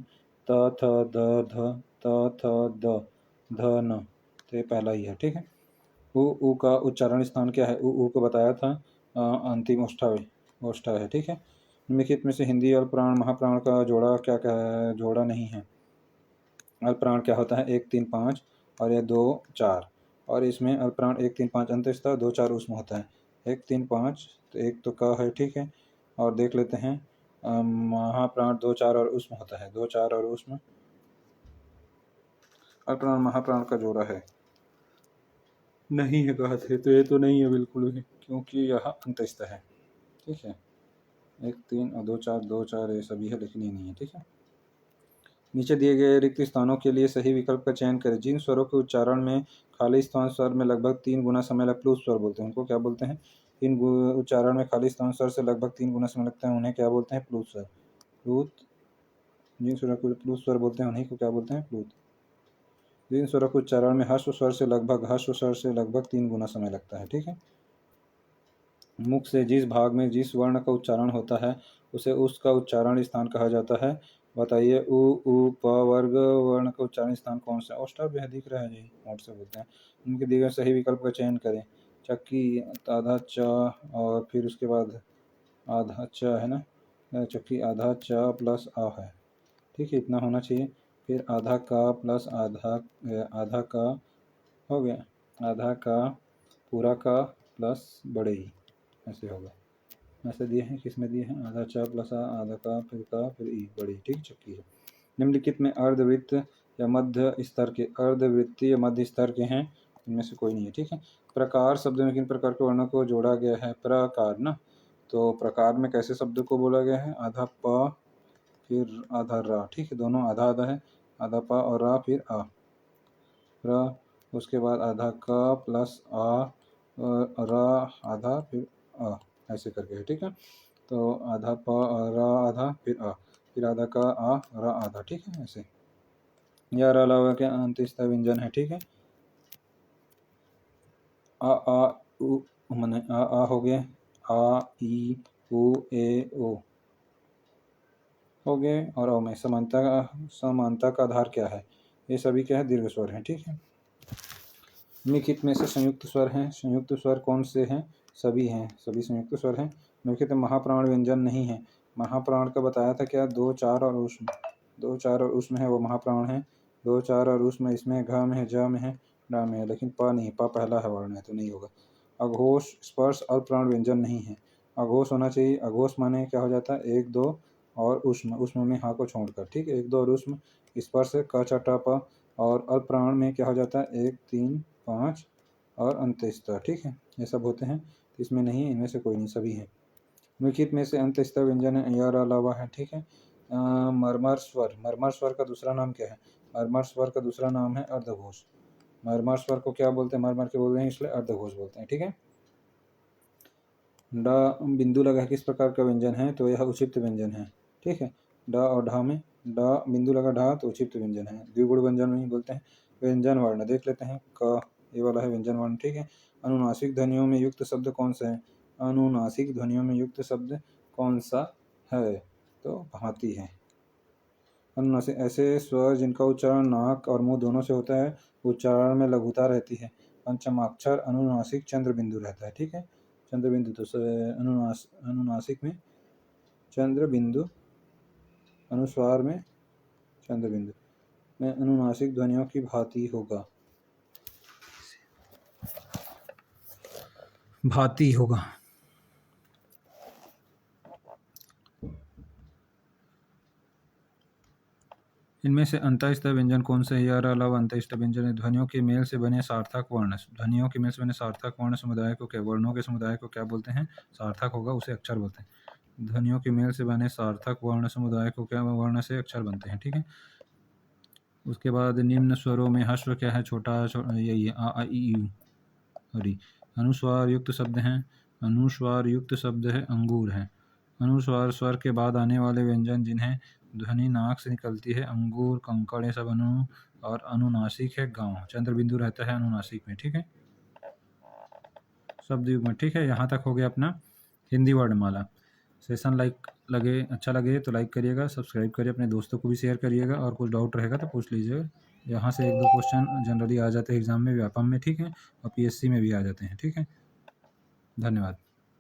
A: त थ द ध, त थ द ध न, तो ये पहला ही है, ठीक है। उ का उच्चारण स्थान क्या है? उ को बताया था अंतिम ओष्ठा है, ठीक है। निम्नलिखित में से हिंदी अल्पप्राण महाप्राण का जोड़ा क्या जोड़ा नहीं है? अल्पप्राण क्या होता है? 1, 3, 5 और ये 2, 4, और इसमें अल्पप्राण 1, 3, 5 अंत्यस्थ, 2, 4 उष्म होता है। 1, 3, 5, तो एक तो क है, ठीक है। और देख लेते हैं महाप्राण 2, 4 और उष्म होता है, 2, 4 और उष्म अल्पप्राण महाप्राण का जोड़ा है, नहीं है कहा थे, तो ये तो नहीं है बिल्कुल भी, क्योंकि यह अंत्यस्थ है, ठीक है। 1, 3 और 2, 4, 2, 4 ये सभी है, लेकिन ये नहीं है, ठीक है। नीचे दिए गए रिक्त स्थानों के लिए सही विकल्प का चयन करें। जिन स्वरों के उच्चारण में खाली स्थान स्वर में लगभग 3 गुना समय लगता है प्लूत स्वर बोलते हैं। उनको क्या बोलते हैं? इन उच्चारण में खाली स्थान स्वर से लगभग 3 गुना समय लगता है, उन्हें क्या बोलते हैं? प्लूत स्वर। प्लूत। जिन स्वरों को प्लूत स्वर बोलते हैं उन्हीं को क्या बोलते हैं? प्लूत। जिन स्वरों के उच्चारण में ह्रस्व स्वर से लगभग 3 गुना समय लगता है। ठीक है। मुख से जिस भाग में जिस वर्ण का उच्चारण होता है उसे उसका उच्चारण स्थान कहा जाता है। बताइए उ उ प वर्ग वर्ण का उच्चारण स्थान कौन सा? ओष्ठ्याभ्य है, दिख रहा है जी, नोट से बोलते हैं। उनके दिए गए सही विकल्प का चयन करें। चक्की, आधा च और फिर उसके बाद आधा च है ना, चक्की आधा च प्लस आ है। ठीक है, इतना होना चाहिए। फिर आधा का प्लस आधा का हो गया, आधा का पूरा का प्लस बड़े ही, ऐसे होगा। ऐसे दिए हैं, किस में दिए हैं? आधा च प्लस आधा का फिर ई बड़ी। ठीक, चक्की है। निम्नलिखित में अर्धवृत्त या मध्य स्तर के, अर्धवृत्तीय या मध्य स्तर के हैं, इनमें से कोई नहीं है। ठीक है। प्रकार शब्द में किन प्रकार के वर्णों को जोड़ा गया है? प्रकार ना, तो प्रकार में कैसे शब्द को बोला गया है? आधा प फिर आधा रा। ठीक है, दोनों आधा आधा है, आधा प और रा फिर आ र, उसके बाद आधा का प्लस आ रा आधा फिर आ, ऐसे करके है। ठीक है, तो आधा प रा आधा फिर आ, फिर आधा का आ रा आधा। ठीक है, ऐसे। या रा अलावा के अंतस्थ व्यंजन है। ठीक है, आ उ माने आ हो गए, आ ई उ ए ओ हो गए, और ओ में समानता का आधार क्या है? ये सभी क्या है? दीर्घ स्वर हैं। ठीक है। निम्नलिखित में से संयुक्त स्वर हैं। संयुक्त स्वर कौन से हैं? सभी हैं, सभी संयुक्त स्वर हैं। निम्नलिखित में महाप्राण व्यंजन नहीं है। महाप्राण का बताया था क्या? 2, 4 और उष्म। 2, 4 और उष्म है वो महाप्राण है। 2, 4 और उष्म इसमें घ में है, ज में है, डा में है, लेकिन प नहीं, प पहला है वर्ण है तो नहीं होगा। अघोष स्पर्श और प्राण व्यंजन नहीं है। अघोष होना चाहिए। अघोष माने क्या हो जाता है? 1, 2 और उष्म, उष्म में हाँ को छोड़कर। ठीक है, 1, 2 और उष्म। स्पर्श क च ट प, और अल्पप्राण में क्या हो जाता है? 1, 3, 5 और अंत्यस्थ। ठीक है, ये सब होते हैं, तो इसमें नहीं है, इनमें से कोई नहीं, सभी है। निम्नलिखित में से अंत्यस्थ व्यंजन है या अलावा है। ठीक है। मरमर स्वर, मरमर स्वर का दूसरा नाम क्या है? मरमर स्वर का दूसरा नाम है अर्धघोष। मरमर स्वर को क्या बोलते हैं? मरमर के बोलते हैं, इसलिए अर्धघोष बोलते हैं। ठीक है। डा बिंदु लगा किस प्रकार का व्यंजन है? तो यह उचित व्यंजन है। ठीक है, डा और ढा में डा बिंदु लगा ढा तो उचित व्यंजन है। द्विगुण व्यंजन नहीं बोलते हैं। व्यंजन वर्ण देख लेते हैं। क, ये वाला है व्यंजन वर्ण। ठीक है। अनुनासिक ध्वनियों में युक्त शब्द कौन सा है? अनुनासिक ध्वनियों में युक्त शब्द कौन सा है? तो भांति है। अनुनासिक ऐसे स्वर जिनका उच्चारण नाक और मुंह दोनों से होता है, उच्चारण में लघुता रहती है। पंचमाक्षर अनुनासिक चंद्र बिंदु रहता है। ठीक है, चंद्र बिंदु तो अनुनासिक में चंद्र बिंदु, अनुस्वार में चंद्र बिंदु में अनुनासिक ध्वनियों की भांति होगा, भांति होगा। इनमें से अंतःस्थ व्यंजन कौन से है? या अलावा अंतःस्थ व्यंजन है ध्वनियों के मेल से बने सार्थक वर्ण। ध्वनियों के मेल से बने सार्थक वर्ण समुदाय को क्या, वर्णों के समुदाय को क्या बोलते हैं? सार्थक होगा, उसे अक्षर बोलते हैं। ध्वनियों के मेल से बने सार्थक वर्ण समुदाय को क्या, वर्ण से अक्षर बनते हैं। ठीक है। उसके बाद निम्न स्वरों में ह्रस्व क्या है? छोटा यही है, आ ई उ हरी। अनुस्वार युक्त शब्द हैं। अनुस्वार युक्त शब्द है अंगूर है। अनुस्वार स्वर के बाद आने वाले व्यंजन जिन्हें ध्वनि नाक से निकलती है, अंगूर, कंकड़, ये सब और अनुनासिक है गांव। चंद्र बिंदु रहता है अनुनासिक में। ठीक है, शब्द युग में। ठीक है, यहाँ तक हो गया अपना हिंदी वर्णमाला। सेशन अच्छा लगे तो लाइक करिएगा, सब्सक्राइब करिए, अपने दोस्तों को भी शेयर करिएगा, और कुछ डाउट रहेगा तो पूछ लीजिएगा। यहाँ से 1-2 क्वेश्चन जनरली आ जाते हैं एग्जाम में, व्यापम में। ठीक है, और पीएससी में भी आ जाते हैं। ठीक है, धन्यवाद।